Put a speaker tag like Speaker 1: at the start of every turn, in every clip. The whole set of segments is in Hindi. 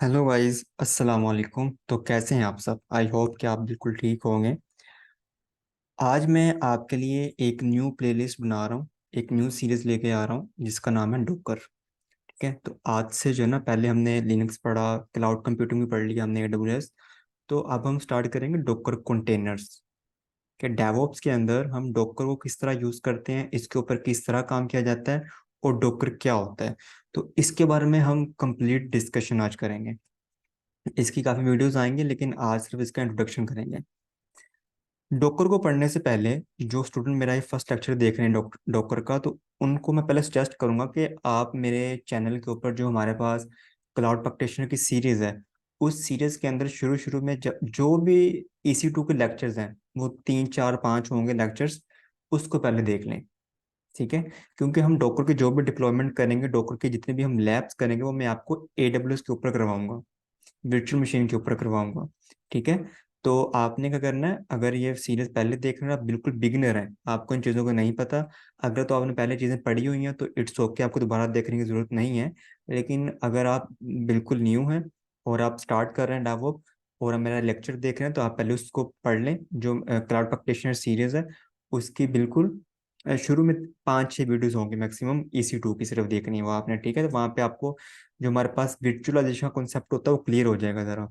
Speaker 1: हेलो गाइस, अस्सलाम वालेकुम। तो कैसे हैं आप सब? आई होप कि आप बिल्कुल ठीक होंगे। आज मैं आपके लिए एक न्यू प्लेलिस्ट बना रहा हूँ, एक न्यू सीरीज लेके आ रहा हूँ जिसका नाम है डोकर। ठीक है, तो आज से जो है ना, पहले हमने लिनक्स पढ़ा, क्लाउड कंप्यूटिंग भी पढ़ लिया हमने, AWS। तो अब हम स्टार्ट करेंगे डोकर कंटेनर्स के डेवऑप्स के अंदर हम डोकर को किस तरह यूज़ करते हैं, इसके ऊपर किस तरह काम किया जाता है और डोकर क्या होता है। तो इसके बारे में हम कंप्लीट डिस्कशन आज करेंगे। इसकी काफ़ी वीडियोस आएंगे लेकिन आज सिर्फ इसका इंट्रोडक्शन करेंगे। डॉकर को पढ़ने से पहले जो स्टूडेंट मेरा ये फर्स्ट लेक्चर देख रहे हैं डॉकर का, तो उनको मैं पहले सजेस्ट करूंगा कि आप मेरे चैनल के ऊपर जो हमारे पास क्लाउड प्रैक्टिशनर की सीरीज़ है, उस सीरीज़ के अंदर शुरू शुरू में जो भी EC2 के लेक्चर्स हैं, वो 3 4 5 होंगे लेक्चर्स, उसको पहले देख लें। ठीक है, क्योंकि हम डॉकर की जो भी डिप्लॉयमेंट करेंगे, डॉकर के जितने भी हम लैब्स करेंगे, वो मैं आपको AWS के ऊपर करवाऊंगा, वर्चुअल मशीन के ऊपर करवाऊंगा। ठीक है, तो आपने क्या करना है, अगर ये सीरीज पहले देख रहे हैं, आप बिल्कुल बिगिनर हैं, आपको इन चीज़ों को नहीं पता, अगर तो आपने पहले चीज़ें पढ़ी हुई हैं तो इट्स ओके, आपको दोबारा देखने की ज़रूरत नहीं है। लेकिन अगर आप बिल्कुल न्यू हैं और आप स्टार्ट कर रहे हैं डेवऑप और मेरा लेक्चर देख रहे हैं, तो आप पहले उसको पढ़ लें, जो क्लाउड प्रैक्टिशनर सीरीज है उसकी बिल्कुल शुरू में 5 6 वीडियोस होंगे मैक्सिमम, EC2 की सिर्फ देखनी है वो आपने। ठीक है, तो वहाँ पे आपको जो हमारे पास विर्चुअलाइजेशन का कॉन्सेप्ट होता है वो क्लियर हो जाएगा ज़रा,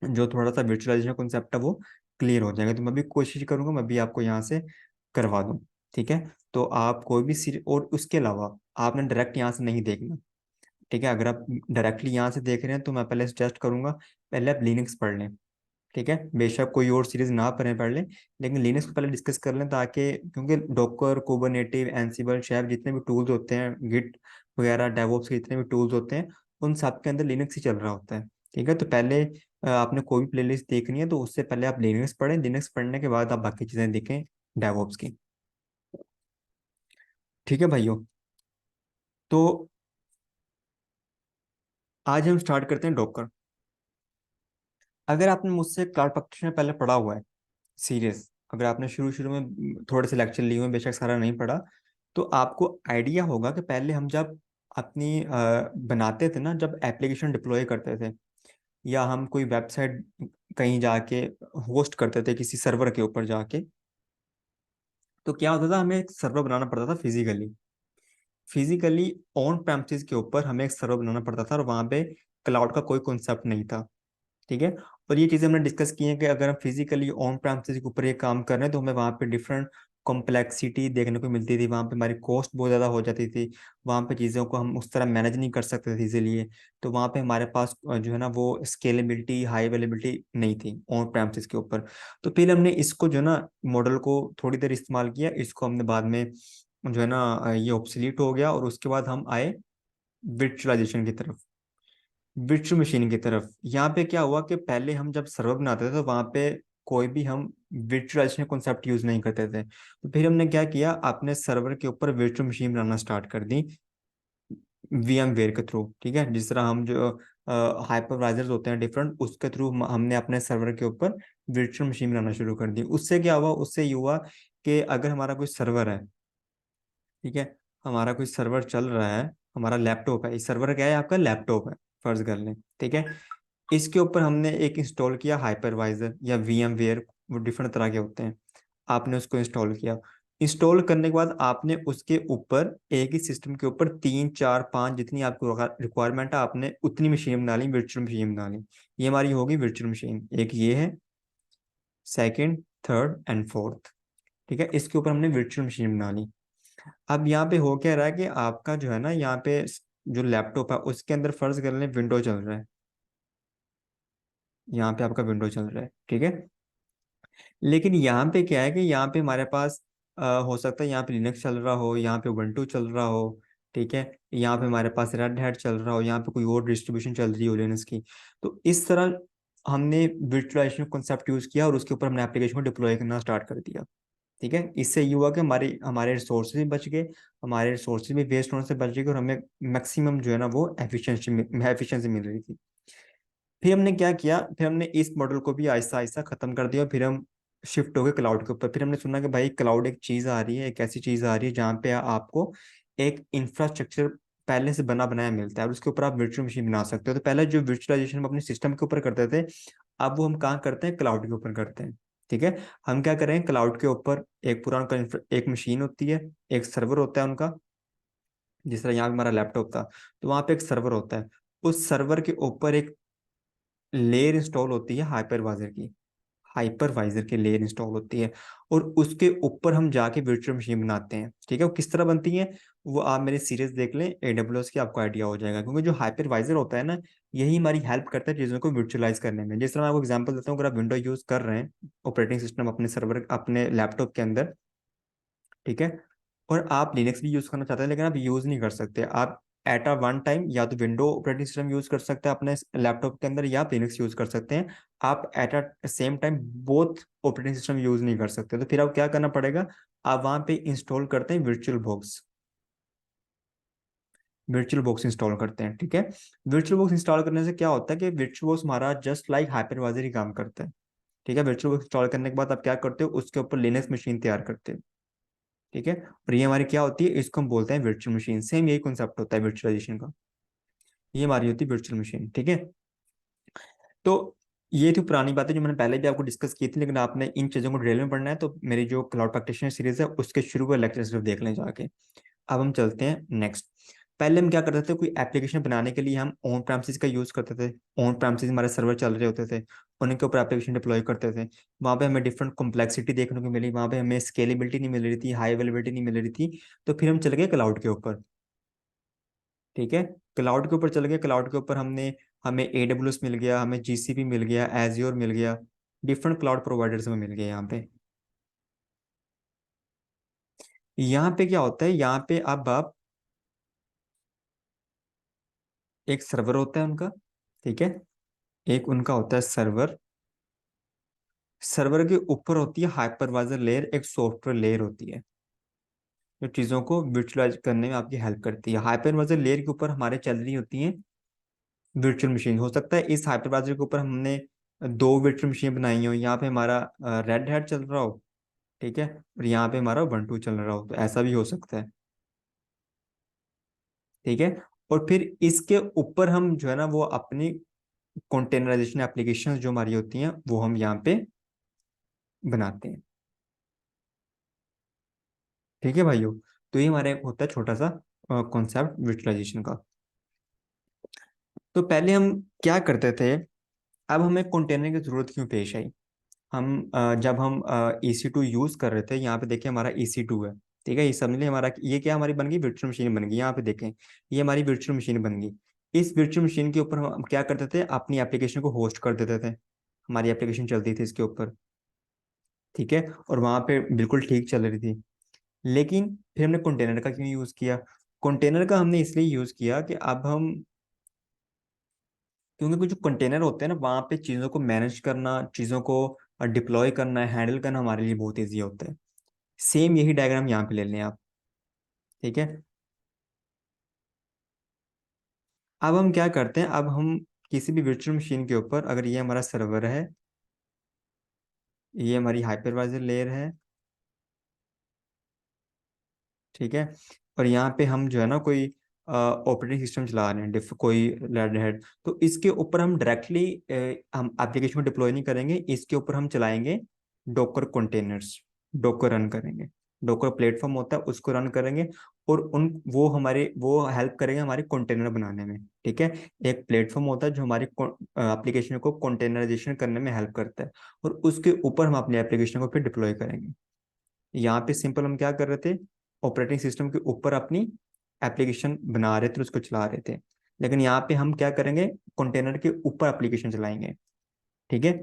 Speaker 1: जो थोड़ा सा विर्चुअलाइजेशन कॉन्सेप्ट है वो क्लियर हो जाएगा। तो मैं भी कोशिश करूंगा मैं भी आपको यहाँ से करवा दूँ। ठीक है, तो आप कोई भी सीरीज, और उसके अलावा आपने डायरेक्ट यहाँ से नहीं देखना। ठीक है, अगर आप डायरेक्टली यहाँ से देख रहे हैं तो मैं पहले सजेस्ट करूंगा पहले आप लिनक्स पढ़ लें। ठीक है, बेशक कोई और सीरीज ना पढ़ लें, लेकिन लिनक्स को पहले डिस्कस कर लें, ताकि क्योंकि डॉकर, कुबरनेटिव, एंसिबल, शेफ जितने भी टूल्स होते हैं, गिट वगैरह, डेवऑप्स के जितने भी टूल्स होते हैं, उन सब के अंदर लिनक्स ही चल रहा होता है। ठीक है, तो पहले आपने कोई भी प्लेलिस्ट देखनी है तो उससे पहले आप लिनक्स पढ़ें, लिनक्स पढ़ने के बाद आप बाकी चीज़ें देखें डेवऑप्स की। ठीक है भाइयों, तो आज हम स्टार्ट करते हैं डॉकर। अगर आपने मुझसे क्लाउड प्रैक्टिशनर पहले पढ़ा हुआ है सीरियस, अगर आपने शुरू शुरू में थोड़े से लेक्चर लिए हुए हैं, बेशक सारा नहीं पढ़ा, तो आपको आइडिया होगा कि पहले हम जब अपनी बनाते थे ना, जब एप्लीकेशन डिप्लॉय करते थे या हम कोई वेबसाइट कहीं जाके होस्ट करते थे किसी सर्वर के ऊपर जाके, तो क्या होता था, हमें एक सर्वर बनाना पड़ता था फिजिकली। फिजिकली ऑन प्रेमिसेस के ऊपर हमें एक सर्वर बनाना पड़ता था और वहाँ पे क्लाउड का कोई कॉन्सेप्ट नहीं था। ठीक है, और ये चीज़ें हमने डिस्कस की हैं कि अगर हम फिजिकली ऑन प्रेमिसेस के ऊपर ये काम कर रहे हैं तो हमें वहाँ पे डिफरेंट कॉम्प्लेक्सिटी देखने को मिलती थी, वहाँ पे हमारी कॉस्ट बहुत ज़्यादा हो जाती थी, वहाँ पे चीज़ों को हम उस तरह मैनेज नहीं कर सकते थे इजीलिए। तो वहाँ पे हमारे पास जो है ना वो स्केलेबिलिटी, हाई अवेलेबिलिटी नहीं थी ऑन प्रेमिसेस के ऊपर। तो फिर हमने इसको जो है ना, मॉडल को थोड़ी देर इस्तेमाल किया, इसको हमने बाद में जो है ना ये ऑब्सलीट हो गया, और उसके बाद हम आए वर्चुअलाइजेशन की तरफ, वर्चुअल मशीन की तरफ। यहाँ पे क्या हुआ कि पहले हम जब सर्वर बनाते थे तो वहाँ पे कोई भी हम वर्चुअलाइजेशन कॉन्सेप्ट यूज नहीं करते थे, तो फिर हमने क्या किया, अपने सर्वर के ऊपर वर्चुअल मशीन बनाना स्टार्ट कर दी VMware के थ्रू। ठीक है, जिस तरह हम जो हाइपरवाइजर्स होते हैं डिफरेंट, उसके थ्रू हमने अपने सर्वर के ऊपर वर्चुअल मशीन बनाना शुरू कर दी। उससे क्या हुआ, उससे ये हुआ कि अगर हमारा कोई सर्वर है, ठीक है, हमारा कोई सर्वर चल रहा है, हमारा लैपटॉप है, इस सर्वर क्या है, आपका लैपटॉप है फर्ज कर लें। ठीक है, इसके ऊपर हमने एक इंस्टॉल किया हाइपरवाइजर या VMware, वो डिफरेंट तरह के होते हैं, आपने उसको इंस्टॉल किया। इंस्टॉल करने के बाद आपने उसके ऊपर एक ही सिस्टम के ऊपर 3 4 5 जितनी आपको रिक्वायरमेंट है, आपने उतनी मशीन बना ली, वर्चुअल मशीन बना ली। ये हमारी होगी वर्चुअल मशीन, एक ये है, सेकंड, थर्ड एंड फोर्थ। ठीक है, इसके ऊपर हमने वर्चुअल मशीन बना ली। अब यहाँ पे हो क्या रहा है कि आपका जो है ना, यहाँ पे जो लैपटॉप है उसके अंदर फर्ज कर लें विंडो चल रहा है, यहाँ पे आपका विंडो चल रहा है। ठीक है, लेकिन यहाँ पे क्या है कि यहाँ पे हमारे पास हो सकता है यहाँ पे लिनक्स चल रहा हो, यहाँ पे उबंटू चल रहा हो। ठीक है, यहाँ पे हमारे पास रेड हैट चल रहा हो, यहाँ पे कोई और डिस्ट्रीब्यूशन चल रही हो लिनक्स की। तो इस तरह हमने वर्चुअलाइजेशन कॉन्सेप्ट यूज किया और उसके ऊपर हमने एप्लीकेशन को डिप्लॉय करना स्टार्ट कर दिया। ठीक है, इससे ये हुआ कि हमारे हमारे रिसोर्सेज भी बच गए, हमारे रिसोर्सेज भी वेस्ट होने से बच गए, और हमें मैक्सिमम जो है ना वो एफिशिएंसी मिल रही थी। फिर हमने क्या किया, फिर हमने इस मॉडल को भी आहिस्ता आहिस्ता खत्म कर दिया, फिर हम शिफ्ट हो गए क्लाउड के ऊपर। फिर हमने सुना कि भाई क्लाउड एक चीज़ आ रही है, एक ऐसी चीज़ आ रही है जहाँ पे आपको एक इंफ्रास्ट्रक्चर पहले से बना बनाया मिलता है और उसके ऊपर आप वर्चुअल मशीन बना सकते हो। तो पहले जो वर्चुअलाइजेशन हम अपने सिस्टम के ऊपर करते थे, अब वो हम कहाँ करते हैं, क्लाउड के ऊपर करते हैं। ठीक है, हम क्या करें, क्लाउड के ऊपर एक पूरा उनका एक मशीन होती है, एक सर्वर होता है उनका। जिस तरह यहाँ पे हमारा लैपटॉप था, तो वहाँ पे एक सर्वर होता है। उस सर्वर के ऊपर एक लेयर इंस्टॉल होती है हाइपरवाइजर की लेयर इंस्टॉल होती है। और उसके ऊपर हम जाके वर्चुअल मशीन बनाते हैं। ठीक है, वो किस तरह बनती है, वो आप मेरी सीरीज देख लें AWS की, आपको आइडिया हो जाएगा। क्योंकि जो हाइपरवाइजर होता है ना, यही हमारी हेल्प करता है चीज़ों को वर्चुअलाइज करने में। जिस तरह मैं आपको एग्जांपल देता हूँ, अगर आप विंडो यूज़ कर रहे हैं, ऑपरेटिंग सिस्टम अपने सर्वर अपने लैपटॉप के अंदर, ठीक है, और आप लिनक्स भी यूज़ करना चाहते हैं, लेकिन आप यूज़ नहीं कर सकते। आप एट अ वन टाइम या तो विंडो ऑपरेटिंग सिस्टम यूज़ कर सकते हैं अपने लैपटॉप के अंदर, या आप लिनक्स यूज़ कर सकते हैं। आप at a same time both operating system use नहीं कर सकते। तो फिर आप क्या करना पड़ेगा, आप वहाँ पे इंस्टॉल करते हैं वर्चुअल बॉक्स इंस्टॉल करते हैं। ठीक है, वर्चुअल बॉक्स इंस्टॉल करने से क्या होता है कि वर्चुअल बॉक्स हमारा जस्ट लाइक हाइपरवाइजर ही काम करता है। ठीक है, वर्चुअल बॉक्स इंस्टॉल करने के बाद आप क्या करते हो, उसके ऊपर लिनक्स मशीन तैयार करते हो। ठीक है, और ये हमारी क्या होती है, इसको हम बोलते हैं वर्चुअल मशीन। सेम यही कॉन्सेप्ट होता है वर्चुअलाइजेशन का। ये हमारी होती है वर्चुअल मशीन। ठीक है, तो ये थी पुरानी बातें जो मैंने पहले भी आपको डिस्कस की थी, लेकिन आपने इन चीज़ों को डिटेल में पढ़ना है तो मेरी जो क्लाउड प्रैक्टिशनर सीरीज है उसके शुरू के लेक्चर सिर्फ देख लें जाके। अब हम चलते हैं नेक्स्ट। पहले हम क्या करते थे, कोई एप्लीकेशन बनाने के लिए हम ऑन प्रेमिसेस का यूज़ करते थे। ऑन प्रेमिसेस हमारे सर्वर चल रहे होते थे, उनके ऊपर एप्लीकेशन डिप्लॉय करते थे। वहाँ पे हमें डिफरेंट कॉम्प्लेक्सिटी देखने को मिली, वहाँ पे हमें स्केलेबिलिटी नहीं मिल रही थी, हाई अवेलेबिलिटी नहीं मिल रही थी। तो फिर हम चले गए क्लाउड के ऊपर। ठीक है, क्लाउड के ऊपर चले गए। क्लाउड के ऊपर हमें AWS मिल गया, हमें GCP मिल गया, एज्योर मिल गया, डिफरेंट क्लाउड प्रोवाइडर्स में मिल गए यहाँ पे। यहाँ पे क्या होता है, यहाँ पे अब आप एक सर्वर होता है उनका। ठीक है, एक उनका होता है सर्वर। सर्वर के ऊपर होती है हाइपरवाइजर लेयर, एक सॉफ्टवेयर लेयर होती है जो चीज़ों को विजुअलाइज करने में आपकी हेल्प करती है। हाइपरवाइजर लेयर के ऊपर हमारे चल रही होती हैं वर्चुअल मशीन। हो सकता है इस हाइपरवाइजर के ऊपर हमने दो वर्चुअल मशीन बनाई हो, यहाँ पे हमारा रेड हैट चल रहा हो, ठीक है, और यहाँ पे हमारा Ubuntu चल रहा हो, तो ऐसा भी हो सकता है। ठीक है, और फिर इसके ऊपर हम जो है ना वो अपनी कॉन्टेनराइजेशन एप्लीकेशन जो हमारी होती हैं वो हम यहाँ पे बनाते हैं। ठीक है भाइयों, तो ये हमारे होता है छोटा सा कॉन्सेप्ट विजुअलाइजेशन का। तो पहले हम क्या करते थे, अब हमें कंटेनर की जरूरत क्यों पेश आई। जब हम EC2 यूज कर रहे थे, यहाँ पे देखिए हमारा EC2 है। ठीक है, ये समझ लिया हमारा, ये क्या हमारी बन गई, वर्चुअल मशीन बन गई। यहाँ पे देखें, ये हमारी वर्चुअल मशीन बन गई। इस वर्चुअल मशीन के ऊपर हम क्या करते थे, अपनी एप्लीकेशन को होस्ट कर देते थे। हमारी एप्लीकेशन चलती थी इसके ऊपर। ठीक है, और वहाँ पे बिल्कुल ठीक चल रही थी। लेकिन फिर हमने कंटेनर का क्यों यूज़ किया। कंटेनर का हमने इसलिए यूज़ किया कि अब हम, क्योंकि कुछ जो कंटेनर होते हैं ना, वहाँ पे चीज़ों को मैनेज करना, चीज़ों को डिप्लॉय करना, हैंडल करना हमारे लिए बहुत ईजी होता है। सेम यही डायग्राम यहाँ पे ले लें आप। ठीक है, अब हम क्या करते हैं, अब हम किसी भी वर्चुअल मशीन के ऊपर, अगर ये हमारा सर्वर है, ये हमारी हाइपरवाइजर लेयर है, ठीक है, और यहाँ पे हम जो है ना कोई ऑपरेटिंग सिस्टम चला रहे हैं, कोई रेड हैट, तो इसके ऊपर हम डायरेक्टली हम एप्लीकेशन को डिप्लॉय नहीं करेंगे, इसके ऊपर हम चलाएंगे डॉकर कंटेनर्स। डॉकर रन करेंगे, डॉकर प्लेटफॉर्म होता है उसको रन करेंगे, और उन वो हेल्प करेंगे हमारे कंटेनर बनाने में। ठीक है, एक प्लेटफॉर्म होता है जो हमारी एप्लीकेशन को कंटेनराइजेशन करने में हेल्प करता है, और उसके ऊपर हम अपनी एप्लीकेशन को फिर डिप्लॉय करेंगे। यहाँ पे सिंपल हम क्या कर रहे थे, ऑपरेटिंग सिस्टम के ऊपर अपनी एप्लीकेशन बना रहे थे, उसको चला रहे थे। लेकिन यहाँ पे हम क्या करेंगे, कंटेनर के ऊपर एप्लीकेशन चलाएंगे। ठीक है,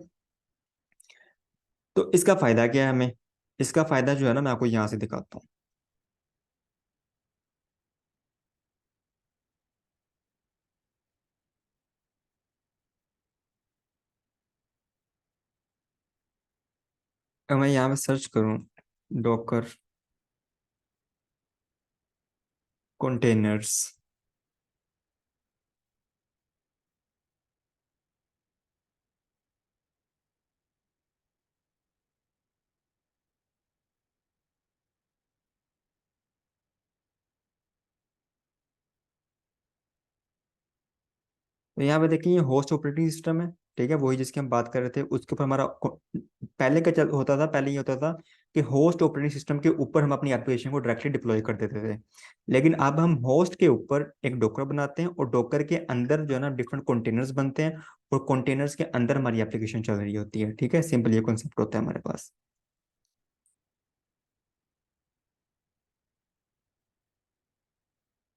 Speaker 1: तो इसका फायदा क्या है हमें, इसका फायदा जो है ना मैं आपको यहाँ से दिखाता हूँ। अगर मैं यहाँ पे सर्च करूँ डॉकर कंटेनर्स, तो यहाँ पे देखिए ये होस्ट ऑपरेटिंग सिस्टम है, ठीक है, वही जिसकी हम बात कर रहे थे। उसके ऊपर हमारा पहले क्या चल होता था, पहले ये होता था कि होस्ट ऑपरेटिंग सिस्टम के ऊपर हम अपनी एप्लीकेशन को डायरेक्टली डिप्लॉय कर देते थे। लेकिन अब हम होस्ट के ऊपर एक डोकर बनाते हैं, और डोकर के अंदर जो है ना डिफरेंट कंटेनर्स बनते हैं, और कंटेनर्स के अंदर हमारी एप्लीकेशन चल रही होती है। ठीक है, सिंपल ये कॉन्सेप्ट होता है हमारे पास।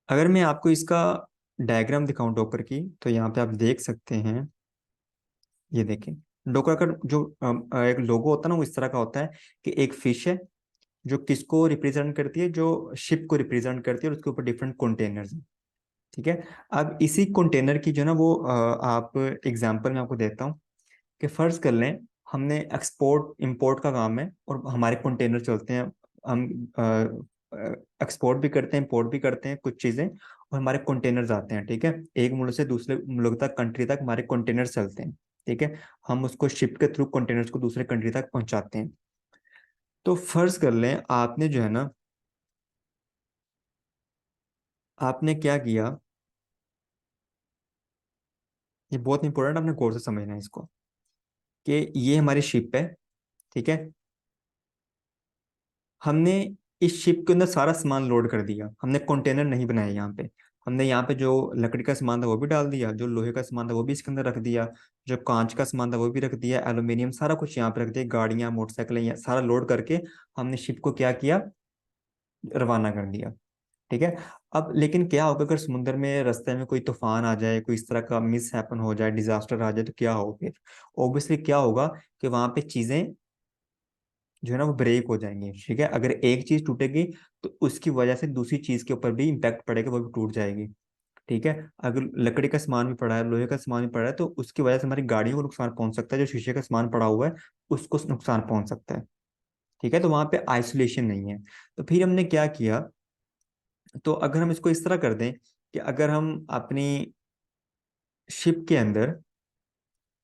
Speaker 1: अगर मैं आपको इसका डायग्राम दिखाऊं डोकर की, तो यहाँ पे आप देख सकते हैं, ये देखें। डोकर का जो एक लोगो होता है ना, वो इस तरह का होता है कि एक फिश है जो किसको रिप्रेजेंट करती है, जो शिप को रिप्रेजेंट करती है, और उसके ऊपर डिफरेंट कंटेनर्स हैं। ठीक है। अब इसी कंटेनर की जो है ना वो आप एग्जांपल मैं आपको देता हूँ कि फर्ज कर लें हमने एक्सपोर्ट इंपोर्ट का काम है, और हमारे कंटेनर चलते हैं। हम एक्सपोर्ट भी करते हैं, इंपोर्ट भी करते हैं कुछ चीज़ें, और हमारे कंटेनर्स आते हैं। ठीक है, एक मुल्क से दूसरे मुल्क तक, कंट्री तक हमारे कंटेनर्स चलते हैं। ठीक है, हम उसको शिप के थ्रू कंटेनर्स को दूसरे कंट्री तक पहुंचाते हैं। तो फर्ज कर लें आपने जो है ना, आपने क्या किया, ये बहुत इंपॉर्टेंट, आपने गौर से समझना है इसको, कि ये हमारी शिप है। ठीक है, हमने इस शिप के अंदर सारा सामान लोड कर दिया, हमने कंटेनर नहीं बनाया यहाँ पे। हमने यहाँ पे जो लकड़ी का सामान था वो भी डाल दिया, जो लोहे का सामान था वो भी इसके अंदर रख दिया, जो कांच का सामान था वो भी रख दिया, एल्यूमिनियम सारा कुछ यहाँ पे रख दिया, गाड़ियाँ मोटरसाइकिल ये सारा लोड करके हमने शिप को क्या किया, रवाना कर दिया। ठीक है। अब लेकिन क्या होगा अगर समुद्र में रास्ते में कोई तूफान आ जाए, कोई इस तरह का मिस हैपन हो जाए, डिजास्टर आ जाए, तो क्या हो फिर? ऑब्वियसली क्या होगा कि वहां पे चीजें जो है ना वो ब्रेक हो जाएंगी। ठीक है, अगर एक चीज टूटेगी तो उसकी वजह से दूसरी चीज के ऊपर भी इम्पैक्ट पड़ेगा, वो भी टूट जाएगी। ठीक है, अगर लकड़ी का सामान भी पड़ा है, लोहे का सामान भी पड़ा है, तो उसकी वजह से हमारी गाड़ियों को नुकसान पहुंच सकता है, जो शीशे का सामान पड़ा हुआ है उसको नुकसान पहुंच सकता है। ठीक है, तो वहां पे आइसोलेशन नहीं है। तो फिर हमने क्या किया, तो अगर हम इसको इस तरह कर दें कि अगर हम अपनी शिप के अंदर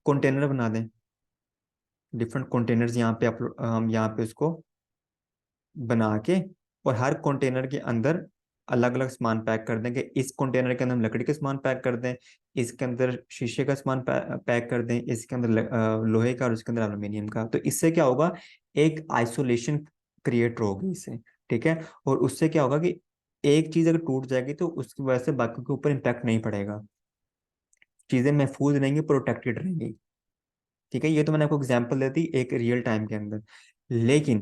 Speaker 1: कंटेनर बना दें, डिफरेंट कंटेनर्स यहाँ पे हम यहाँ पे उसको बना के, और हर कंटेनर के अंदर अलग अलग सामान पैक कर देंगे। इस कंटेनर के अंदर हम लकड़ी का सामान पैक कर दें, इसके अंदर शीशे का सामान पैक कर दें, इसके अंदर लोहे का, और इसके अंदर एल्यूमिनियम का। तो इससे क्या होगा, एक आइसोलेशन क्रिएट होगी इससे। ठीक है, और उससे क्या होगा कि एक चीज अगर टूट जाएगी तो उसकी वजह से बाकी के ऊपर इम्पैक्ट नहीं पड़ेगा, चीजें महफूज रहेंगी, प्रोटेक्टेड रहेंगी। ठीक है, ये तो मैंने आपको एग्जांपल दे दी एक रियल टाइम के अंदर। लेकिन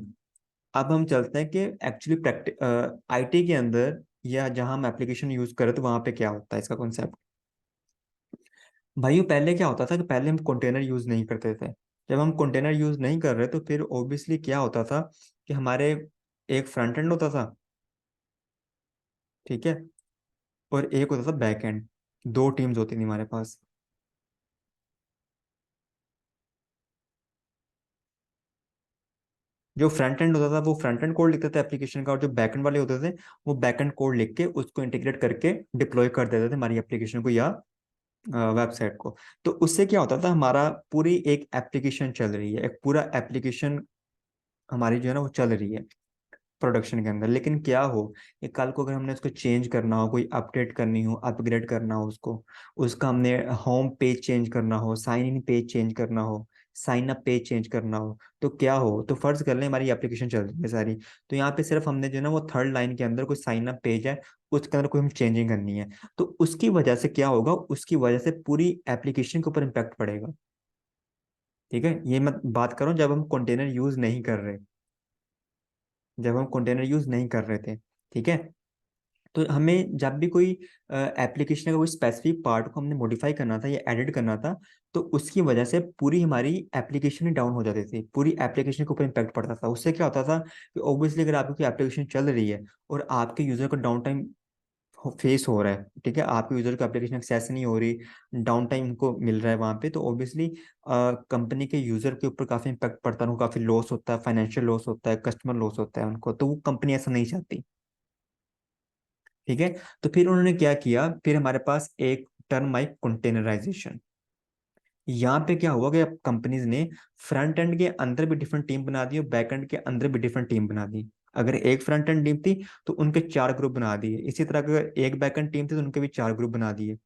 Speaker 1: अब हम चलते हैं कि एक्चुअली प्रैक्टिस आईटी के अंदर, या जहां हम एप्लीकेशन यूज करें, तो वहां पे क्या होता है इसका कॉन्सेप्ट। भाइयों पहले क्या होता था कि पहले हम कंटेनर यूज नहीं करते थे। जब हम कंटेनर यूज नहीं कर रहे तो फिर ऑब्वियसली क्या होता था कि हमारे एक फ्रंट एंड होता था, ठीक है, और एक होता था बैक एंड। दो टीम्स होती थी हमारे पास। जो फ्रंट एंड होता था वो फ्रंट एंड कोड लिखते थे एप्लीकेशन का, और जो बैक एंड वाले होते थे वो बैक एंड कोड लिख के उसको इंटीग्रेट करके डिप्लॉय कर देते थे हमारी एप्लीकेशन को या वेबसाइट को। तो उससे क्या होता था, हमारा पूरी एक एप्लीकेशन चल रही है, एक पूरा एप्लीकेशन हमारी जो है ना वो चल रही है प्रोडक्शन के अंदर। लेकिन क्या हो कि कल को अगर हमने उसको चेंज करना हो, कोई अपडेट करनी हो, अपग्रेड करना हो उसको, उसका हमने होम पेज चेंज करना हो, साइन इन पेज चेंज करना हो, साइन अप पेज चेंज करना हो, तो क्या हो, तो फर्ज कर लें हमारी एप्लीकेशन चल रही है सारी, तो यहाँ पे सिर्फ हमने जो है ना वो थर्ड लाइन के अंदर कोई साइन अप पेज है, उसके अंदर कोई हम चेंजिंग करनी है, तो उसकी वजह से क्या होगा, उसकी वजह से पूरी एप्लीकेशन के ऊपर इम्पैक्ट पड़ेगा। ठीक है, ये मैं बात करूं जब हम कंटेनर यूज नहीं कर रहे, जब हम कंटेनर यूज नहीं कर रहे थे। ठीक है, तो हमें जब भी कोई एप्लीकेशन का कोई स्पेसिफिक पार्ट को हमने मॉडिफाई करना था या एडिट करना था, तो उसकी वजह से पूरी हमारी एप्लीकेशन ही डाउन हो जाती थी, पूरी एप्लीकेशन के ऊपर इम्पैक्ट पड़ता था। उससे क्या होता था कि ऑब्वियसली अगर आपकी कोई एप्लीकेशन चल रही है और आपके यूजर को डाउन टाइम फेस हो रहा है, ठीक है, आपके यूजर को एप्लीकेशन एक्सेस नहीं हो रही, डाउन टाइम उनको मिल रहा है वहां पे, तो ऑब्वियसली कंपनी के यूजर के ऊपर काफी इम्पैक्ट पड़ता है, उनको काफी लॉस होता है, फाइनेंशियल लॉस होता है, कस्टमर लॉस होता है उनको, तो वो कंपनी ऐसा नहीं चाहती। ठीक है, तो फिर उन्होंने क्या किया, फिर हमारे पास एक टर्म आई कंटेनराइजेशन। यहाँ पे क्या हुआ कि अब कंपनीज ने फ्रंट एंड के अंदर भी डिफरेंट टीम बना दी और बैक एंड के अंदर भी डिफरेंट टीम बना दी। अगर एक फ्रंट एंड टीम थी तो उनके चार ग्रुप बना दिए, इसी तरह अगर एक बैक एंड टीम थी तो उनके भी चार ग्रुप बना दिए।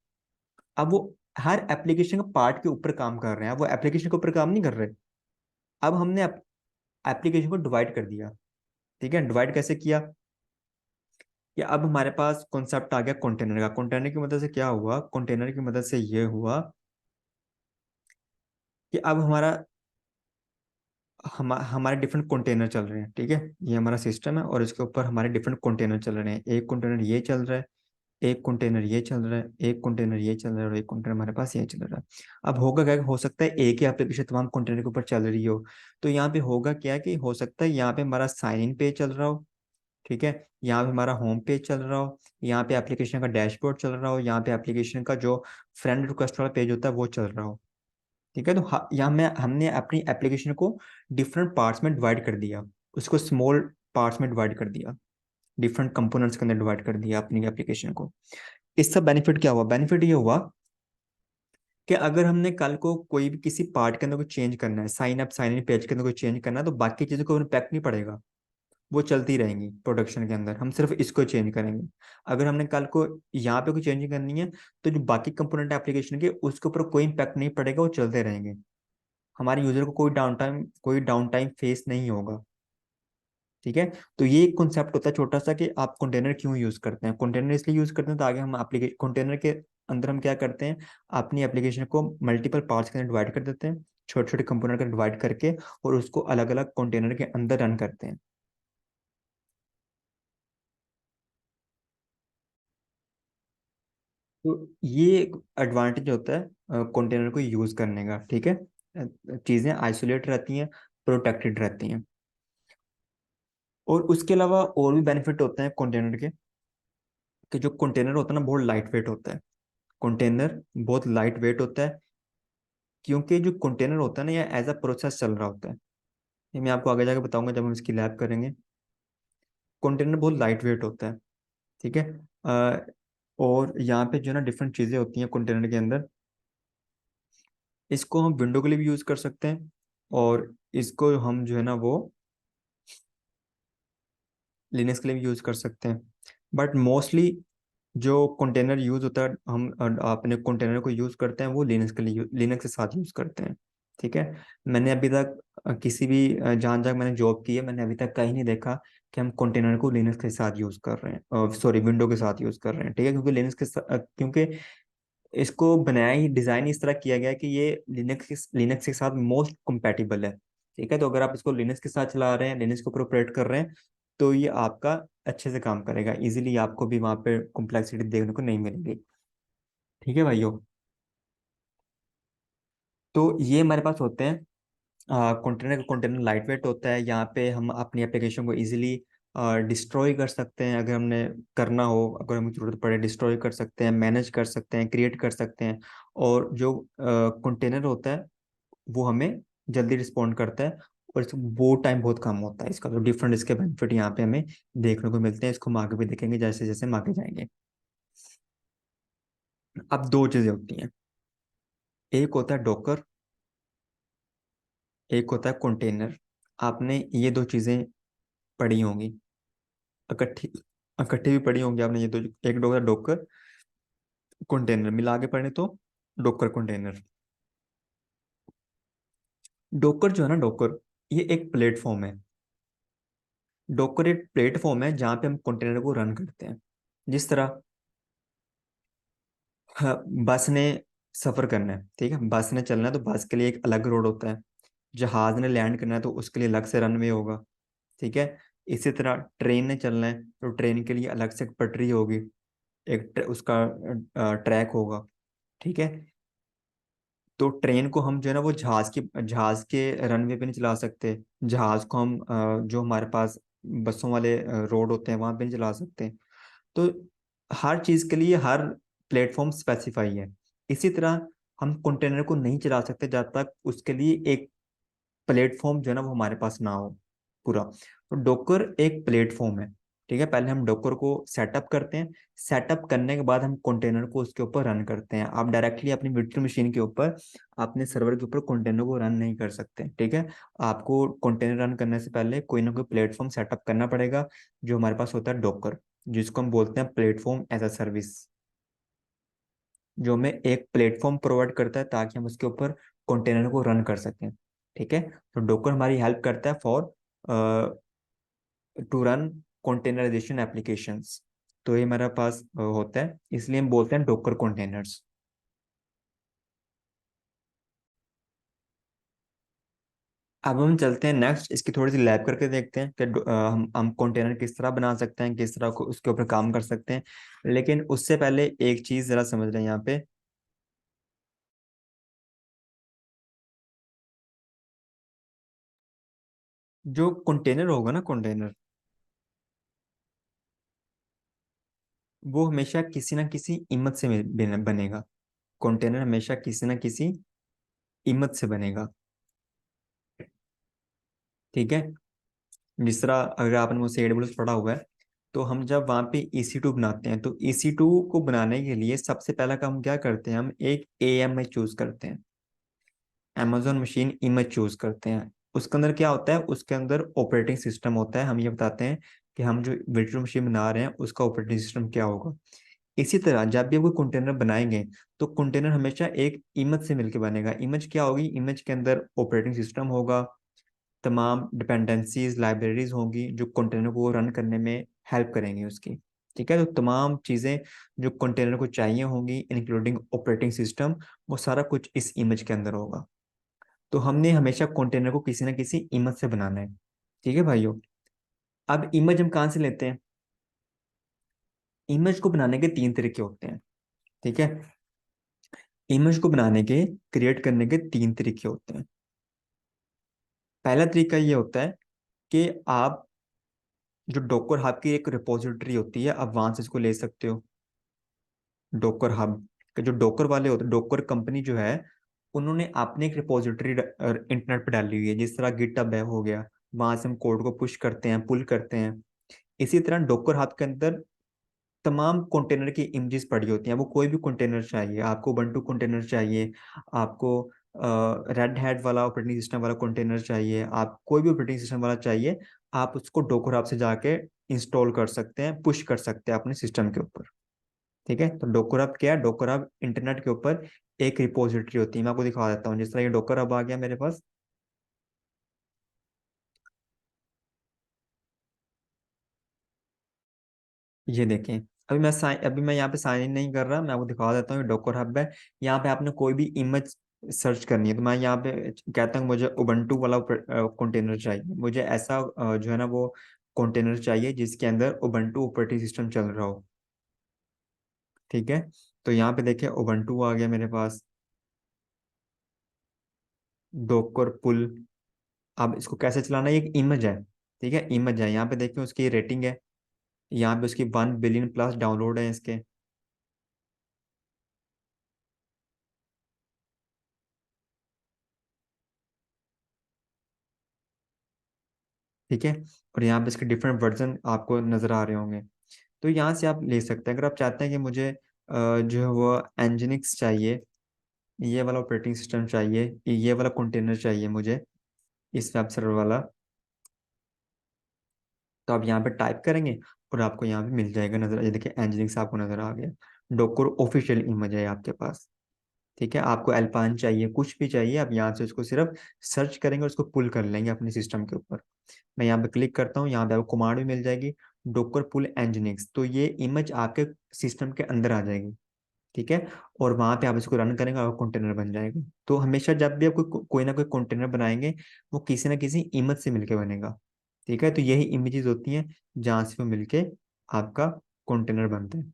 Speaker 1: अब वो हर एप्लीकेशन का पार्ट के ऊपर काम कर रहे हैं, वो एप्लीकेशन के ऊपर काम नहीं कर रहे। अब हमने एप्लीकेशन को डिवाइड कर दिया। ठीक है, डिवाइड कैसे किया कि अब हमारे पास कॉन्सेप्ट आ गया कंटेनर का। कंटेनर की मदद से क्या हुआ, कंटेनर की मदद से ये हुआ कि अब हमारे डिफरेंट कंटेनर चल रहे हैं। ठीक है, ये हमारा सिस्टम है और इसके ऊपर हमारे डिफरेंट कंटेनर चल रहे हैं। एक कंटेनर ये चल रहा है, एक कंटेनर ये चल रहा है, एक कंटेनर ये चल रहा है और एक कंटेनर हमारे पास ये चल रहा है। अब होगा क्या, हो सकता है एक ही एप्लीकेशन तमाम कंटेनर के ऊपर चल रही हो। तो यहाँ पे होगा क्या कि हो सकता है यहाँ पे हमारा साइन इन पेज चल रहा हो। ठीक है, यहाँ पे हमारा होम पेज चल रहा हो, यहाँ पे एप्लीकेशन का डैशबोर्ड चल रहा हो, यहाँ पे एप्लीकेशन का जो फ्रेंड रिक्वेस्ट वाला पेज होता है वो चल रहा हो। ठीक है, तो यहाँ में हमने अपनी एप्लीकेशन को डिफरेंट पार्ट्स में डिवाइड कर दिया, उसको स्मॉल पार्ट्स में डिवाइड कर दिया, डिफरेंट कंपोनेंट्स के अंदर डिवाइड कर दिया अपनी एप्लीकेशन को। इससे बेनिफिट क्या हुआ, बेनिफिट ये हुआ कि अगर हमने कल को कोई भी किसी पार्ट के अंदर कोई चेंज करना है, sign up sign in page के अंदर कोई चेंज करना है, तो बाकी चीज़ों को इम्पैक्ट नहीं पड़ेगा, वो चलती रहेंगी प्रोडक्शन के अंदर, हम सिर्फ इसको चेंज करेंगे। अगर हमने कल को यहाँ पे कोई चेंजिंग करनी है, तो जो बाकी कंपोनेंट एप्लीकेशन के उसके ऊपर कोई इम्पैक्ट नहीं पड़ेगा, वो चलते रहेंगे। हमारे यूजर को कोई डाउन टाइम फेस नहीं होगा। ठीक है, तो ये एक कॉन्सेप्ट होता है छोटा सा कि आप कंटेनर क्यों यूज करते हैं। कंटेनर इसलिए यूज करते हैं तो आगे हम एप्लीकेशन कंटेनर के अंदर हम क्या करते हैं, अपनी एप्लीकेशन को मल्टीपल पार्ट्स के अंदर डिवाइड कर देते हैं, छोटे छोटे कंपोनेंट का डिवाइड करके, और उसको अलग अलग कंटेनर के अंदर रन करते हैं। तो ये एक एडवांटेज होता है कंटेनर को यूज करने का। ठीक है, चीजें आइसोलेट रहती हैं, प्रोटेक्टेड रहती हैं। और उसके अलावा और भी बेनिफिट होते हैं कंटेनर के, कि जो कंटेनर होता है ना बहुत लाइट वेट होता है। कंटेनर बहुत लाइट वेट होता है, क्योंकि जो कंटेनर होता है ना, ये एज अ प्रोसेस चल रहा होता है। ये मैं आपको आगे जाके बताऊंगा जब हम इसकी लैब करेंगे। कंटेनर बहुत लाइट वेट होता है। ठीक है, और यहाँ पे जो है ना डिफरेंट चीज़ें होती हैं कंटेनर के अंदर। इसको हम विंडो के लिए भी यूज़ कर सकते हैं, और इसको हम जो है ना वो लिनक्स के लिए भी यूज़ कर सकते हैं। बट मोस्टली जो कंटेनर यूज़ होता है, हम अपने कंटेनर को यूज़ करते हैं वो लिनक्स के लिए, लिनक्स के साथ यूज़ करते हैं। ठीक है, मैंने अभी तक किसी भी जहाँ जहाँ मैंने जॉब की है, मैंने अभी तक कहीं नहीं देखा कि हम कंटेनर को लिनक्स के साथ यूज़ कर रहे हैं, सॉरी विंडो के साथ यूज़ कर रहे हैं। ठीक है, क्योंकि क्योंकि इसको बनाया ही, डिज़ाइन इस तरह किया गया है कि ये लिनक्स के साथ मोस्ट compatible है। ठीक है, तो अगर आप इसको लिनक्स के साथ चला रहे हैं, लिनक्स के ऊपर ऑपरेट कर रहे हैं, तो ये आपका अच्छे से काम करेगा इजीली, आपको भी वहाँ पे कॉम्प्लेक्सिटी देखने को नहीं मिलेगी। ठीक है भाइयों, तो ये हमारे पास होते हैं कंटेनर। कंटेनर लाइट वेट होता है, यहाँ पे हम अपनी एप्लीकेशन को इजीली डिस्ट्रॉय कर सकते हैं, अगर हमने करना हो, अगर हमें जरूरत पड़े डिस्ट्रॉय कर सकते हैं, मैनेज कर सकते हैं, क्रिएट कर सकते हैं। और जो कंटेनर होता है वो हमें जल्दी रिस्पॉन्ड करता है, और इसको वो टाइम बहुत कम होता है इसका। तो डिफरेंट इसके बेनिफिट यहाँ पे हमें देखने को मिलते हैं, इसको हम आगे भी देखेंगे जैसे जैसे हम आगे जाएंगे। अब दो चीज़ें होती हैं, एक होता है डॉकर, एक होता है कंटेनर। आपने ये दो चीज़ें पढ़ी होंगी, इकट्ठी इकट्ठी भी पढ़ी होंगी आपने ये दो। एक डॉकर, डॉकर कंटेनर मिला के पढ़े तो डॉकर कंटेनर। डॉकर जो है ना, डॉकर ये एक प्लेटफॉर्म है। डॉकर एक प्लेटफॉर्म है जहाँ पे हम कंटेनर को रन करते हैं। जिस तरह बस ने सफर करना है, ठीक है, बस ने चलना है तो बस के लिए एक अलग रोड होता है। जहाज ने लैंड करना है तो उसके लिए अलग से रनवे होगा। ठीक है, इसी तरह ट्रेन ने चलना है तो ट्रेन के लिए अलग से एक पटरी होगी, एक उसका ट्रैक होगा। ठीक है, तो ट्रेन को हम जो है ना वो जहाज के रनवे पे नहीं चला सकते। जहाज को हम जो हमारे पास बसों वाले रोड होते हैं वहां पे नहीं चला सकते। तो हर चीज के लिए हर प्लेटफॉर्म स्पेसिफाई है। इसी तरह हम कंटेनर को नहीं चला सकते जब तक उसके लिए एक प्लेटफॉर्म जो है ना वो हमारे पास ना हो पूरा। तो डोकर एक प्लेटफॉर्म है। ठीक है, पहले हम डोकर को सेटअप करते हैं, सेटअप करने के बाद हम कंटेनर को उसके ऊपर रन करते हैं। आप डायरेक्टली अपनी वर्चुअल मशीन के ऊपर, अपने सर्वर के ऊपर कंटेनर को रन नहीं कर सकते। ठीक है, आपको कंटेनर रन करने से पहले कोई ना कोई प्लेटफॉर्म सेटअप करना पड़ेगा, जो हमारे पास होता है डोकर, जिसको हम बोलते हैं प्लेटफॉर्म एज अ सर्विस। जो हमें एक प्लेटफॉर्म प्रोवाइड करता है ताकि हम उसके ऊपर कंटेनर को रन कर सकें। ठीक है, तो डोकर हमारी हेल्प करता है for to run containerization applications. तो ये हमारे पास होता है, इसलिए हम बोलते हैं डोकर कंटेनर्स। अब हम चलते हैं नेक्स्ट, इसकी थोड़ी सी लैब करके देखते हैं कि हम कंटेनर किस तरह बना सकते हैं, किस तरह को उसके ऊपर काम कर सकते हैं। लेकिन उससे पहले एक चीज़ ज़रा समझ लें यहाँ पे। जो कंटेनर होगा ना, कंटेनर, वो हमेशा किसी ना किसी इमत से बनेगा। कंटेनर हमेशा किसी ना किसी इमत से बनेगा। ठीक है, जिस तरह अगर आपने मुझसे AWS पढ़ा हुआ है, तो हम जब वहाँ पे EC2 बनाते हैं तो EC2 को बनाने के लिए सबसे पहला काम क्या करते हैं, हम एक AMI चूज करते हैं, Amazon मशीन इमेज चूज करते हैं। उसके अंदर क्या होता है, उसके अंदर ऑपरेटिंग सिस्टम होता है। हम ये बताते हैं कि हम जो वर्चुअल मशीन बना रहे हैं उसका ऑपरेटिंग सिस्टम क्या होगा। इसी तरह जब भी हम कोई कंटेनर बनाएंगे तो कंटेनर हमेशा एक इमेज से मिलकर बनेगा। इमेज क्या होगी, इमेज के अंदर ऑपरेटिंग सिस्टम होगा, तमाम डिपेंडेंसीज लाइब्रेरीज होंगी जो कंटेनर को रन करने में हेल्प करेंगी उसकी। ठीक है, तो तमाम चीज़ें जो कंटेनर को चाहिए होंगी इंक्लूडिंग ऑपरेटिंग सिस्टम, वो सारा कुछ इस इमेज के अंदर होगा। तो हमने हमेशा कंटेनर को किसी ना किसी इमेज से बनाना है। ठीक है भाइयों, अब इमेज हम कहाँ से लेते हैं। इमेज को बनाने के तीन तरीके होते हैं। ठीक है, इमेज को बनाने के, क्रिएट करने के तीन तरीके होते हैं। पहला तरीका ये होता है कि आप जो डॉकर हब की एक रिपोजिटरी होती है, आप वहां से इसको ले सकते हो। डॉकर हब के जो डॉकर वाले होते हैं, डॉकर कंपनी जो है, उन्होंने अपनी एक रिपोजिटरी इंटरनेट पर डाली हुई है, जिस तरह गिटहब है हो गया, वहां से हम कोड को पुश करते हैं, पुल करते हैं। इसी तरह डॉकर हब के अंदर तमाम कंटेनर की इमेजेस पड़ी होती हैं। वो कोई भी कंटेनर चाहिए आपको, उबंटू कंटेनर चाहिए आपको, रेड हैट वाला ऑपरेटिंग सिस्टम वाला कंटेनर चाहिए, आप कोई भी ऑपरेटिंग सिस्टम वाला चाहिए, आप उसको डोकर हब से जाके इंस्टॉल कर सकते हैं, पुश कर सकते हैं अपने सिस्टम के ऊपर। ठीक है, तो डोकर हब क्या है, डोकर हब इंटरनेट के ऊपर एक रिपोजिटरी होती है। मैं आपको दिखा देता हूँ, जिस तरह ये डोकर हब आ गया मेरे पास। ये देखें, अभी मैं यहाँ पे साइन इन नहीं कर रहा, मैं आपको दिखा देता हूँ। ये डॉकर हब है, यहाँ पे आपने कोई भी इमेज सर्च करनी है तो मैं यहाँ पे कहता हूँ मुझे उबंटू वाला कंटेनर चाहिए, मुझे ऐसा जो है ना वो कंटेनर चाहिए जिसके अंदर उबंटू ऑपरेटिंग सिस्टम चल रहा हो। ठीक है, तो यहाँ पे देखिए उबंटू आ गया मेरे पास, डॉकर पुल। अब इसको कैसे चलाना है, ये एक इमेज है। ठीक है, इमेज है, यहाँ पे देखिए उसकी रेटिंग है, यहाँ पे उसकी 1 बिलियन प्लस डाउनलोड है इसके। ठीक है, और यहाँ पे इसके डिफरेंट वर्जन आपको नजर आ रहे होंगे। तो यहाँ से आप ले सकते हैं अगर आप चाहते हैं कि मुझे जो है वो एनजिनिक्स चाहिए, ये वाला ऑपरेटिंग सिस्टम चाहिए, ये वाला कंटेनर चाहिए मुझे, इस वेब सर्वर वाला। तो आप यहाँ पे टाइप करेंगे और आपको यहाँ पे मिल जाएगा, नजर, ये देखिए एनजिनिक्स आपको नजर आ गया। डोकर ऑफिशियल इमेज है आपके पास। ठीक है, आपको एल्पान चाहिए, कुछ भी चाहिए, आप यहाँ से उसको सिर्फ सर्च करेंगे और उसको पुल कर लेंगे अपने सिस्टम के ऊपर। मैं यहाँ पे क्लिक करता हूँ, यहाँ पे आपको कमांड भी मिल जाएगी, डोकर पुल एनजिनिक्स, तो ये इमेज आपके सिस्टम के अंदर आ जाएगी। ठीक है, और वहां पे आप इसको रन करेंगे और कंटेनर बन जाएगा। तो हमेशा जब भी आप कोई ना कोई कंटेनर बनाएंगे, वो किसी ना किसी इमेज से मिलके बनेगा। ठीक है, तो यही इमेजेस होती हैं जहाँ से वो मिलके आपका कंटेनर बनता है।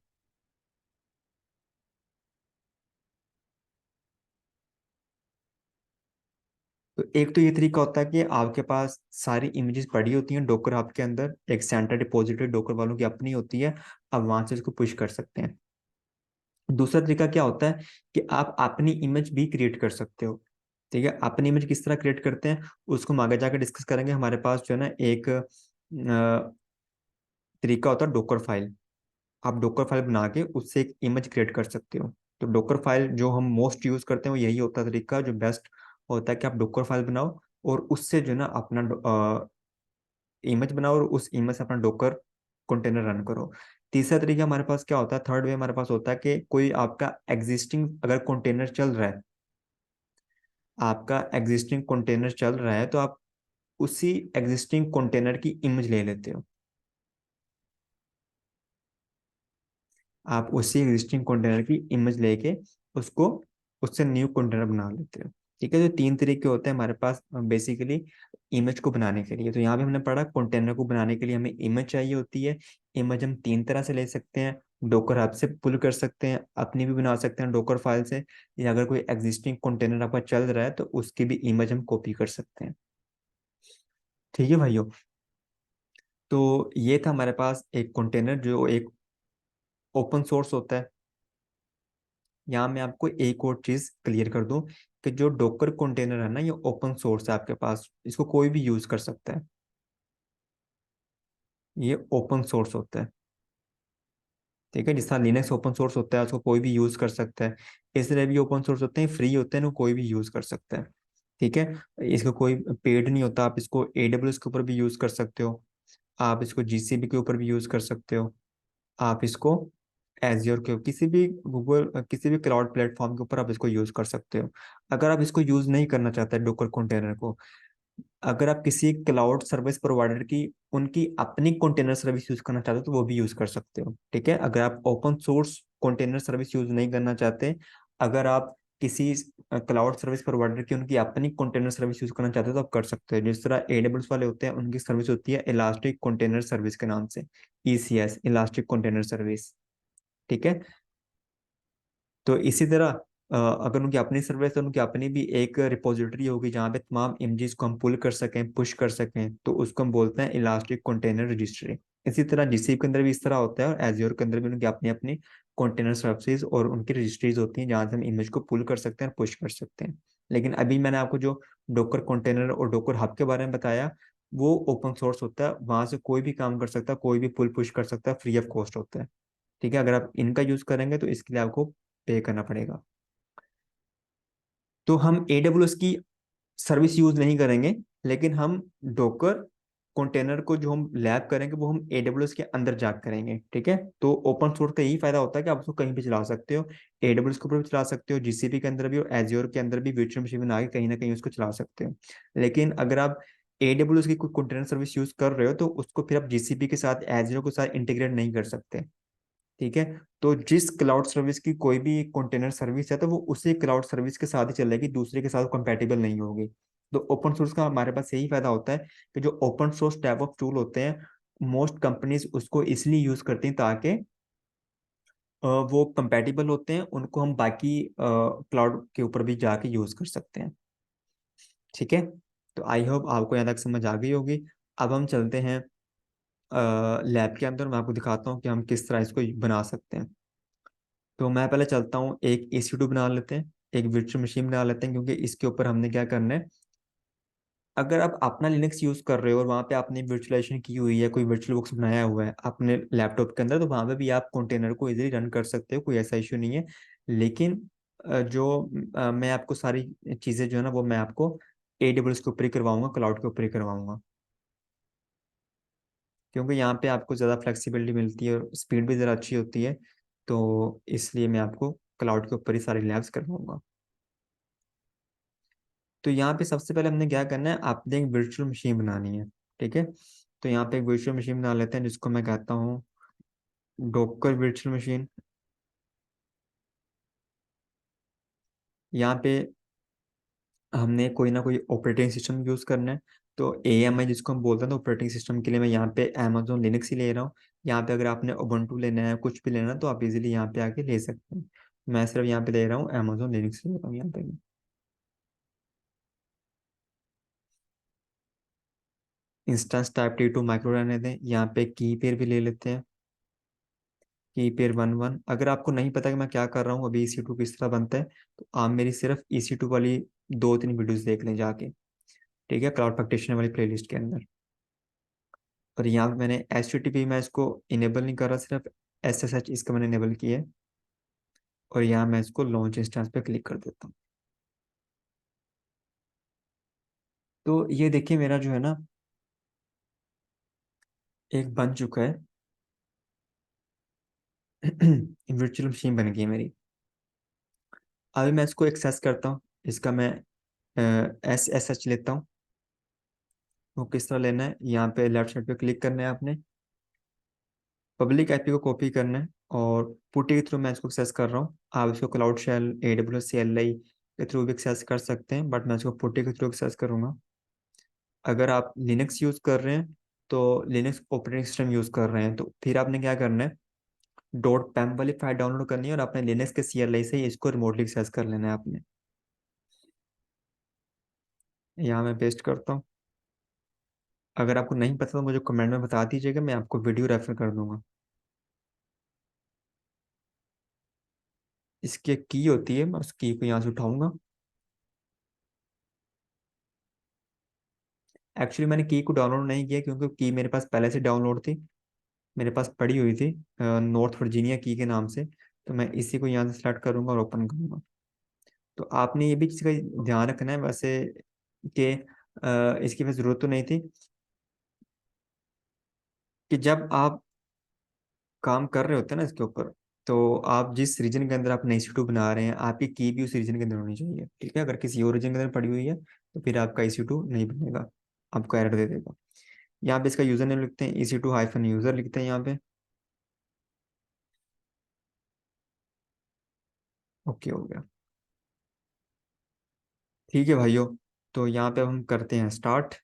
Speaker 1: तो एक तो ये तरीका होता है कि आपके पास सारी इमेजेस पड़ी होती हैं डोकर हब के अंदर, एक सेंटर डिपॉजिटरी डोकर वालों की अपनी होती है, आप वहां से इसको पुश कर सकते हैं। दूसरा तरीका क्या होता है कि आप अपनी इमेज भी क्रिएट कर सकते हो। ठीक है, अपनी इमेज किस तरह क्रिएट करते हैं उसको हम आगे जाकर डिस्कस करेंगे। हमारे पास जो है ना एक तरीका होता है डोकर फाइल। आप डोकर फाइल बना के उससे एक इमेज क्रिएट कर सकते हो। तो डोकर फाइल जो हम मोस्ट यूज करते हैं वो यही होता है तरीका, जो बेस्ट होता है कि आप डोकर फाइल बनाओ और उससे जो है ना अपना इमेज बनाओ और उस इमेज से अपना डोकर कंटेनर रन करो। तीसरा तरीका हमारे पास क्या होता है, थर्ड वे हमारे पास होता है कि कोई आपका एग्जिस्टिंग अगर कंटेनर चल रहा है, आपका एग्जिस्टिंग कंटेनर चल रहा है तो आप उसी एग्जिस्टिंग कंटेनर की इमेज ले लेते हो। आप उसी एग्जिस्टिंग कंटेनर की इमेज लेके उसको उससे न्यू कंटेनर बना लेते हो। ठीक है, तो तीन तरीके होते हैं हमारे पास बेसिकली इमेज को बनाने के लिए। तो यहाँ पे हमने पढ़ा कंटेनर को बनाने के लिए हमें इमेज चाहिए होती है। इमेज हम तीन तरह से ले सकते हैं। डोकर हब से पुल कर सकते हैं, अपनी भी बना सकते हैं डोकर फाइल से, या अगर कोई एग्जिस्टिंग कंटेनर आपका चल रहा है तो उसकी भी इमेज हम कॉपी कर सकते हैं। ठीक है भाइयों, तो ये था हमारे पास एक कंटेनर जो एक ओपन सोर्स होता है। यहाँ मैं आपको एक और चीज क्लियर कर दूं कि जो डोकर कंटेनर है ना, ये ओपन सोर्स है आपके पास, इसको कोई भी यूज कर सकता है। ये ओपन सोर्स होता है। ठीक है, जिस तरह लिनक्स ओपन सोर्स होता है उसको कोई भी यूज कर सकता है, इस तरह भी ओपन सोर्स होते हैं, फ्री होते हैं, वो कोई भी यूज कर सकता है। ठीक है, इसका कोई पेड नहीं होता। आप इसको AWS के ऊपर भी यूज कर सकते हो, आप इसको GCP के ऊपर भी यूज कर सकते हो, आप इसको एज्योर के किसी भी गूगल किसी भी क्लाउड प्लेटफॉर्म के ऊपर आप इसको यूज कर सकते हो। अगर आप इसको यूज नहीं करना चाहते डोकर कंटेनर को, अगर आप किसी क्लाउड सर्विस प्रोवाइडर की उनकी अपनी कंटेनर सर्विस यूज करना चाहते हो तो वो भी यूज कर सकते हो। ठीक है, अगर आप open source container service use नहीं करना चाहते, अगर आप किसी क्लाउड सर्विस प्रोवाइडर की उनकी अपनी कंटेनर सर्विस यूज करना चाहते हो तो आप कर सकते हो। जिस तरह AWS वाले होते हैं, उनकी सर्विस होती है इलास्टिक कंटेनर सर्विस के नाम से, ECS, इलास्टिक कंटेनर सर्विस। ठीक है, तो इसी तरह अगर उनकी अपनी सर्विस है तो उनकी अपनी भी एक रिपोजिटरी होगी जहाँ पे तमाम इमेजेस को हम पुल कर सकें, पुश कर सकें, तो उसको हम बोलते हैं इलास्टिक कंटेनर रजिस्ट्री। इसी तरह GCP के अंदर भी इस तरह होता है, और एज्योर के अंदर भी उनकी अपनी अपनी कंटेनर सर्विसेज और उनकी रजिस्ट्रीज होती हैं जहाँ से हम इमेज को पुल कर सकते हैं और पुश कर सकते हैं। लेकिन अभी मैंने आपको जो डोकर कंटेनर और डोकर हब के बारे में बताया, वो ओपन सोर्स होता है, वहां से कोई भी काम कर सकता है, कोई भी पुल पुश कर सकता है, फ्री ऑफ कॉस्ट होता है। ठीक है, अगर आप इनका यूज करेंगे तो इसके लिए आपको पे करना पड़ेगा। तो हम AWS की सर्विस यूज नहीं करेंगे, लेकिन हम डोकर कंटेनर को जो हम लैब करेंगे वो हम AWS के अंदर जाकर करेंगे। ठीक है, तो ओपन सोर्स का यही फायदा होता है कि आप उसको कहीं भी चला सकते हो, AWS के ऊपर भी चला सकते हो, GCP के अंदर भी और एज्योर के अंदर भी वर्चुअल मशीन बना के कहीं ना कहीं उसको चला सकते हो। लेकिन अगर आप AWS की कोई कंटेनर सर्विस यूज कर रहे हो तो उसको फिर आप GCP के साथ एज्योर के साथ इंटीग्रेट नहीं कर सकते। ठीक है, तो जिस क्लाउड सर्विस की कोई भी कंटेनर सर्विस है तो वो उसी क्लाउड सर्विस के साथ ही चलेगी, दूसरे के साथ कंपैटिबल नहीं होगी। तो ओपन सोर्स का हमारे पास यही फायदा होता है कि जो open source type of tool होते हैं, मोस्ट कंपनीज उसको इसलिए यूज करती हैं ताकि वो कंपैटिबल होते हैं, उनको हम बाकी क्लाउड के ऊपर भी जाके यूज कर सकते हैं। ठीक है, तो आई होप आपको यहाँ तक समझ आ गई होगी। अब हम चलते हैं लैब के अंदर, मैं आपको दिखाता हूँ कि हम किस तरह इसको बना सकते हैं। तो मैं पहले चलता हूँ, एक EC2 बना लेते हैं, एक वर्चुअल मशीन बना लेते हैं, क्योंकि इसके ऊपर हमने क्या करना है, अगर आप अपना लिनक्स यूज कर रहे हो और वहाँ पे आपने वर्चुअलाइजेशन की हुई है, कोई वर्चुअल बॉक्स बनाया हुआ है अपने लैपटॉप के अंदर, तो वहाँ पे भी आप कंटेनर को इजीली रन कर सकते हो, कोई ऐसा इश्यू नहीं है। लेकिन मैं आपको सारी चीज़ें जो है ना वो मैं आपको AWS के ऊपर ही करवाऊंगा, क्लाउड के ऊपर ही करवाऊंगा, क्योंकि यहाँ पे आपको ज़्यादा फ्लेक्सिबिलिटी मिलती है और स्पीड भी ज़रा अच्छी होती है। तो इसलिए मैं आपको क्लाउड के ऊपर ही सारी लैब्स करवाऊंगा। तो यहाँ पे सबसे पहले हमने क्या करना है, आपने एक वर्चुअल मशीन बनानी है। ठीक है, तो यहाँ पे एक वर्चुअल मशीन बना लेते हैं जिसको मैं कहता हूँ डोकर वर्चुअल मशीन। यहाँ पे हमने कोई ना कोई ऑपरेटिंग सिस्टम यूज करना है। तो AMI जिसको हम बोलते हैं, तो ऑपरेटिंग सिस्टम के लिए मैं यहाँ पे Amazon लिनक्स ही ले रहा हूँ। यहाँ पे अगर आपने उबंटू लेना है, कुछ भी लेना है, तो आप इजीली यहाँ पे आके ले सकते हैं। मैं सिर्फ यहाँ पे ले रहा हूँ Amazon लिनक्स ले रहा हूँ यहाँ पे। इंस्टेंस टाइप T2 माइक्रो रहने दें, यहाँ पे की पेयर भी ले लेते हैं, की पेयर 11। अगर आपको नहीं पता कि मैं क्या कर रहा हूँ अभी EC2 किस तरह बनता है, तो आप मेरी सिर्फ EC2 वाली 2-3 वीडियोस देख लें जाके। ठीक है, क्लाउड प्रैक्टिशनर वाली प्लेलिस्ट के अंदर। और यहाँ पे मैंने HTTP मैं इसको इनेबल नहीं कर रहा, सिर्फ SSH इसका मैंने इनेबल किया है। और यहाँ मैं इसको लॉन्च इंस्टेंस पे क्लिक कर देता हूँ। तो ये देखिए मेरा जो है ना, एक बन चुका है। वर्चुअल मशीन बन गई है मेरी। अभी मैं इसको एक्सेस करता हूँ। इसका मैं SSH लेता हूँ। वो किस तरह लेना है, यहाँ पे लेफ्ट साइड पे क्लिक करना है आपने, पब्लिक आईपी को कॉपी करना है, और पुटी के थ्रू मैं इसको एक्सेस कर रहा हूँ। आप इसको क्लाउड शेल, AWS CLI के थ्रू भी एक्सेस कर सकते हैं, बट मैं इसको पुटी के थ्रू एक्सेस करूँगा। अगर आप लिनक्स यूज़ कर रहे हैं, तो लिनक्स ऑपरेटिंग सिस्टम यूज़ कर रहे हैं, तो फिर आपने क्या करना है, डॉट पैम वाली फाइल डाउनलोड करनी है, और अपने लिनक्स के CLI से ही इसको रिमोटली एक्सेस कर लेना है आपने। यहाँ मैं पेस्ट करता हूँ। अगर आपको नहीं पता तो मुझे कमेंट में बता दीजिएगा, मैं आपको वीडियो रेफर कर दूंगा। इसकी एक की होती है, मैं उस की को यहाँ से उठाऊंगा। एक्चुअली मैंने की को डाउनलोड नहीं किया, क्योंकि की मेरे पास पहले से डाउनलोड थी, मेरे पास पड़ी हुई थी, नॉर्थ वर्जीनिया की के नाम से। तो मैं इसी को यहाँ से सेलेक्ट करूंगा और ओपन करूंगा। तो आपने ये भी चीज़ का ध्यान रखना है वैसे, कि इसकी वैसे ज़रूरत तो नहीं थी, कि जब आप काम कर रहे होते हैं ना इसके ऊपर, तो आप जिस रीजन के अंदर आप नई ईसी2 बना रहे हैं, आपकी की भी उस रीजन के अंदर होनी चाहिए। ठीक है, अगर किसी और रीजन के अंदर पड़ी हुई है, तो फिर आपका EC2 नहीं बनेगा, आपको एरर दे देगा। यहाँ पे इसका यूजर नेम लिखते हैं, EC2-यूजर लिखते हैं यहाँ पे। ओके हो गया। ठीक है भाइयों, तो यहाँ पे अब हम करते हैं स्टार्ट।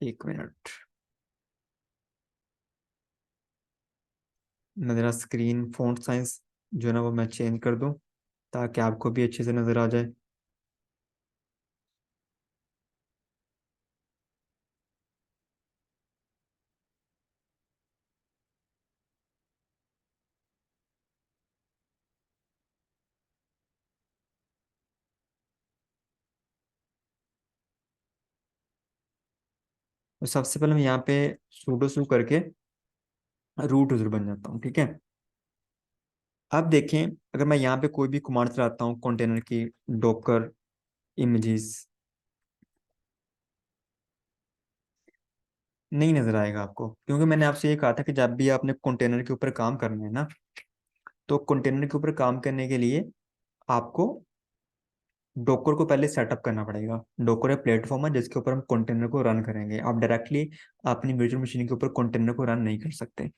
Speaker 1: 1 मिनट। मैं ज़रा स्क्रीन फॉन्ट साइज जो है ना वो मैं चेंज कर दूँ, ताकि आपको भी अच्छे से नज़र आ जाए। तो सबसे पहले मैं यहाँ पे सूडो सू करके रूट यूजर बन जाता हूँ। ठीक है, अब देखें, अगर मैं यहाँ पे कोई भी कमांड चलाता हूँ कंटेनर की, डॉकर इमेजेस, नहीं नजर आएगा आपको, क्योंकि मैंने आपसे ये कहा था कि जब भी आपने कंटेनर के ऊपर काम करना है ना, तो कंटेनर के ऊपर काम करने के लिए आपको डोकर को पहले सेटअप करना पड़ेगा। डोकर एक प्लेटफॉर्म है जिसके ऊपर हम कंटेनर को रन करेंगे। आप डायरेक्टली अपनी वर्चुअल मशीन के ऊपर कंटेनर को रन नहीं कर सकते।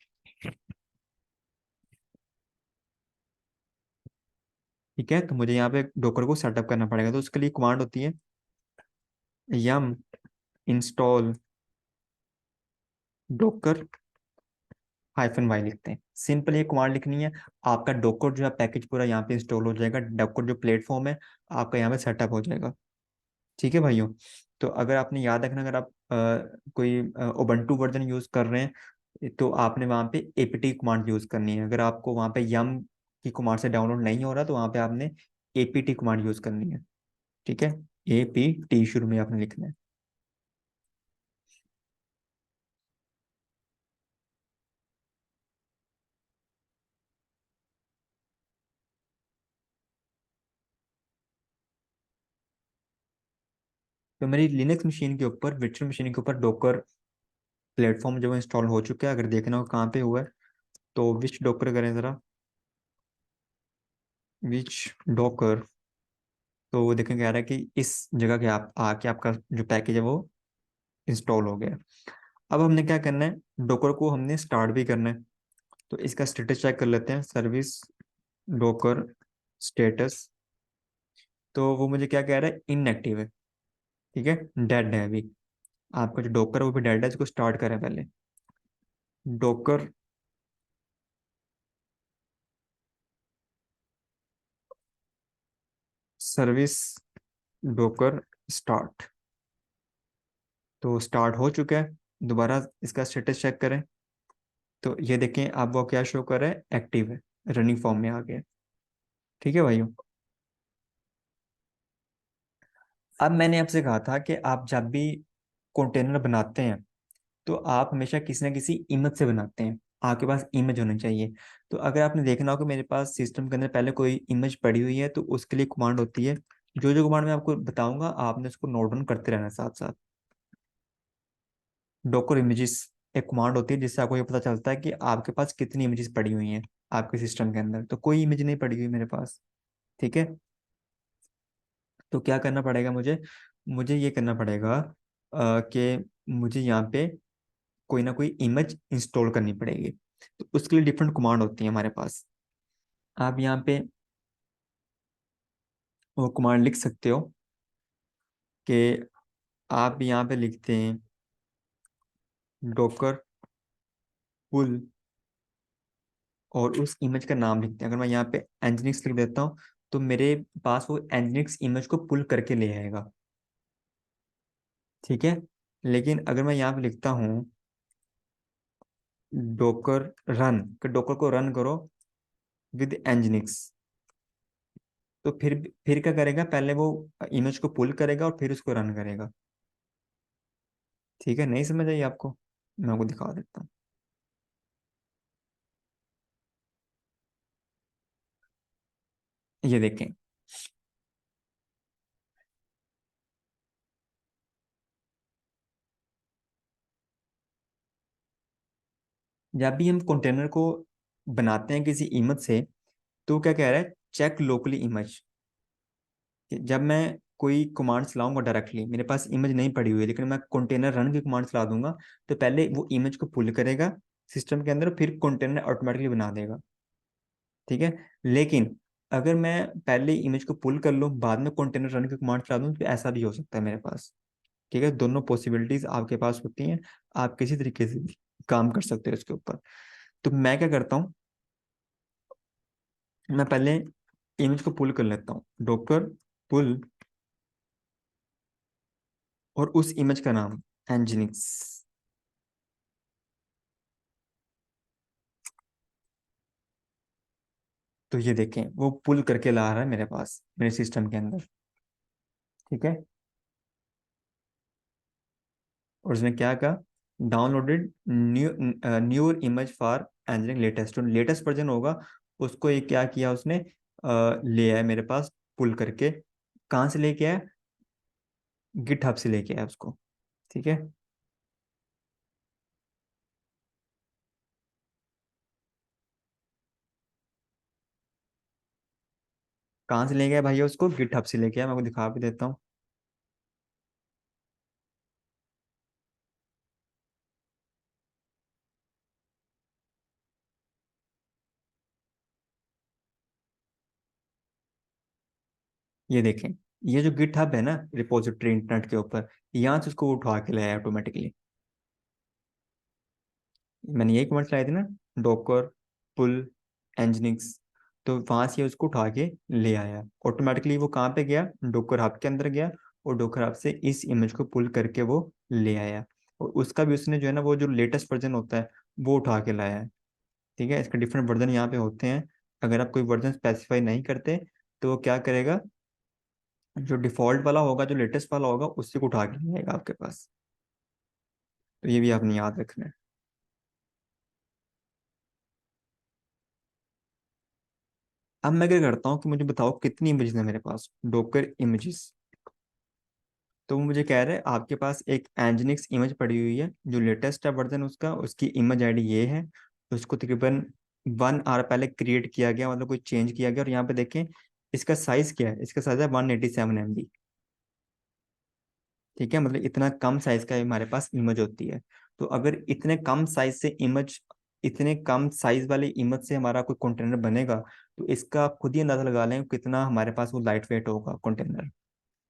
Speaker 1: ठीक है, तो मुझे यहाँ पे डोकर को सेटअप करना पड़ेगा, तो उसके लिए कमांड होती है यम इंस्टॉल डोकर -y लिखते हैं। सिंपल ये कमांड लिखनी है, आपका डोकर जो है पैकेज पूरा यहाँ पे इंस्टॉल हो जाएगा। डोकर जो प्लेटफॉर्म है आपका यहाँ पे सेटअप हो जाएगा। ठीक है भाइयों, तो अगर आपने याद रखना, अगर आप कोई उबंटू वर्जन यूज कर रहे हैं, तो आपने वहाँ पे एपीटी कमांड यूज करनी है। अगर आपको वहाँ पे यम की कमांड से डाउनलोड नहीं हो रहा, तो वहाँ पे आपने एपीटी कमांड यूज करनी है। ठीक है, APT शुरू में आपने लिखना है। तो मेरी लिनक्स मशीन के ऊपर, वर्चुअल मशीन के ऊपर डोकर प्लेटफॉर्म जो इंस्टॉल हो चुका है। अगर देखना हो कहाँ पे हुआ है, तो विच डॉकर करें ज़रा, विच डॉकर। तो वो देखें, कह रहा है कि इस जगह के आप आके आपका जो पैकेज है वो इंस्टॉल हो गया। अब हमने क्या करना है, डॉकर को हमने स्टार्ट भी करना है। तो इसका स्टेटस चेक कर लेते हैं, सर्विस डॉकर स्टेटस। तो वो मुझे क्या कह रहा है, इनएक्टिव है। ठीक है, डेड है अभी। आपका जो डॉकर है वो भी डेड है, इसको स्टार्ट करें पहले। Docker service Docker start. तो स्टार्ट हो चुका है। दोबारा इसका स्टेटस चेक करें, तो ये देखें आप, वो क्या शो कर रहा है, एक्टिव है, रनिंग फॉर्म में आ गया। ठीक है भाइयों, अब मैंने आपसे कहा था कि आप जब भी कंटेनर बनाते हैं, तो आप हमेशा किसी ना किसी इमेज से बनाते हैं। आपके पास इमेज होनी चाहिए। तो अगर आपने देखना हो कि मेरे पास सिस्टम के अंदर पहले कोई इमेज पड़ी हुई है, तो उसके लिए कमांड होती है, जो जो कमांड मैं आपको बताऊंगा आपने उसको नोट डाउन करते रहना साथ साथ। डॉकर इमेजेस एक कमांड होती है जिससे आपको ये पता चलता है कि आपके पास कितनी इमेजेस पड़ी हुई हैं आपके सिस्टम के अंदर। तो कोई इमेज नहीं पड़ी हुई मेरे पास। ठीक है। तो क्या करना पड़ेगा मुझे? मुझे ये करना पड़ेगा कि मुझे यहाँ पे कोई ना कोई इमेज इंस्टॉल करनी पड़ेगी। तो उसके लिए डिफरेंट कमांड होती है हमारे पास। आप यहाँ पे वो कमांड लिख सकते हो कि आप यहाँ पे लिखते हैं डॉकर पुल और उस इमेज का नाम लिखते हैं। अगर मैं यहाँ पे एनजिनिक्स लिख देता हूँ तो मेरे पास वो एनजिनिक्स इमेज को पुल करके ले आएगा। ठीक है। लेकिन अगर मैं यहाँ पे लिखता हूँ डॉकर रन, कि डॉकर को रन करो विद एनजिनिक्स, तो फिर क्या करेगा? पहले वो इमेज को पुल करेगा और फिर उसको रन करेगा। ठीक है, नहीं समझ आई आपको? मैं आपको दिखा देता हूँ। ये देखें। जब भी हम कंटेनर को बनाते हैं किसी इमेज से, तो क्या कह रहा है? Check locally image. जब मैं कोई कमांड चलाऊंगा डायरेक्टली, मेरे पास इमेज नहीं पड़ी हुई है लेकिन मैं कंटेनर रन की कमांड चला दूंगा, तो पहले वो इमेज को पुल करेगा सिस्टम के अंदर, फिर कंटेनर ऑटोमेटिकली बना देगा। ठीक है। लेकिन अगर मैं पहले इमेज को पुल कर लूँ बाद में कंटेनर रन की कमांड चला दूँ, तो ऐसा भी हो सकता है मेरे पास। ठीक है, दोनों पॉसिबिलिटीज आपके पास होती हैं। आप किसी तरीके से भी काम कर सकते हो इसके ऊपर। तो मैं क्या करता हूँ, मैं पहले इमेज को पुल कर लेता हूँ, डॉकर पुल और उस इमेज का नाम एनजिनिक्स। तो ये देखें वो पुल करके ला रहा है मेरे पास मेरे सिस्टम के अंदर। ठीक है। और उसने क्या कहा? Downloaded new image for angling latest, जो लेटेस्ट वर्जन होगा उसको ये क्या किया उसने, ले आया मेरे पास पुल करके। कहाँ से लेके आया? गिट हब से लेके आया उसको। ठीक है। कहाँ से लेके आया भैया? उसको गिट हब से लेके आया। मैं आपको दिखा भी देता हूँ। ये देखें, ये जो गिट हब है ना रिपोजिटरी इंटरनेट के ऊपर, यहाँ से उसको उठा के लाया ऑटोमेटिकली। मैंने यही कमेंट लगाए थे ना, डॉकर पुल एनजिनिक्स। तो वहां से उसको उठा के ले आया ऑटोमेटिकली। वो कहाँ पे गया? डॉकर हब के अंदर गया और डॉकर हब से इस इमेज को पुल करके वो ले आया। और उसका भी उसने जो है ना वो जो लेटेस्ट वर्जन होता है वो उठा के लाया है। ठीक है, इसके डिफरेंट वर्जन यहाँ पे होते हैं। अगर आप कोई वर्जन स्पेसिफाई नहीं करते तो वो क्या करेगा? जो डिफॉल्ट वाला होगा, जो लेटेस्ट वाला होगा, उसी को उठा के ले आएगा आपके पास। तो ये भी आपने याद रखना है। अब मैं क्या करता हूँ कि मुझे बताओ कितनी इमेजेस है मेरे पास, डॉकर इमेजेस। तो वो मुझे कह रहे हैं आपके पास एक एनजिनिक्स इमेज पड़ी हुई है जो लेटेस्ट है वर्जन उसका, उसकी इमेज आईडी ये है। उसको तकरीबन 1 आवर पहले क्रिएट किया गया, मतलब कोई चेंज किया गया। और यहाँ पे देखें इसका साइज क्या है? इसका साइज है 187 MB। ठीक है, मतलब इतना कम साइज का हमारे पास इमेज होती है। तो अगर इतने कम साइज से इमेज, इतने कम साइज वाली इमेज से हमारा कोई कंटेनर बनेगा, तो इसका आप खुद ही अंदाजा लगा लें कितना हमारे पास वो लाइट वेट होगा कंटेनर।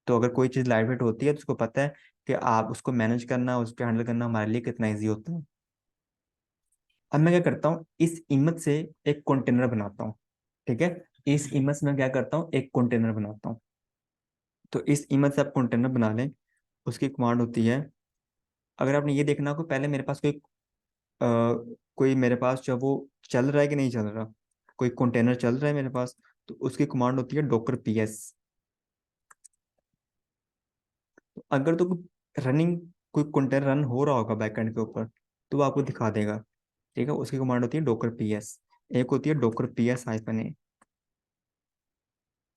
Speaker 1: तो अगर कोई चीज़ लाइट वेट होती है तो उसको पता है कि आप उसको मैनेज करना, उसको हैंडल करना हमारे लिए कितना ईजी होता है। अब मैं क्या करता हूँ, इस इमेज से एक कंटेनर बनाता हूँ। ठीक है। इस इमेज में क्या करता हूँ, एक कंटेनर बनाता हूँ। तो इस इमेज से आप कंटेनर बना लें। उसकी कमांड होती है, अगर आपने ये देखना हो पहले मेरे पास कोई मेरे पास जो वो चल रहा है कि नहीं चल रहा, कोई कंटेनर चल रहा है मेरे पास, तो उसकी कमांड होती है डॉकर पीएस। तो अगर तो रनिंग कोई कंटेनर रन हो रहा होगा बैकएंड के ऊपर, तो वो आपको दिखा देगा। ठीक है, उसकी कमांड होती है डॉकर पीएस। एक होती है Docker PS -A।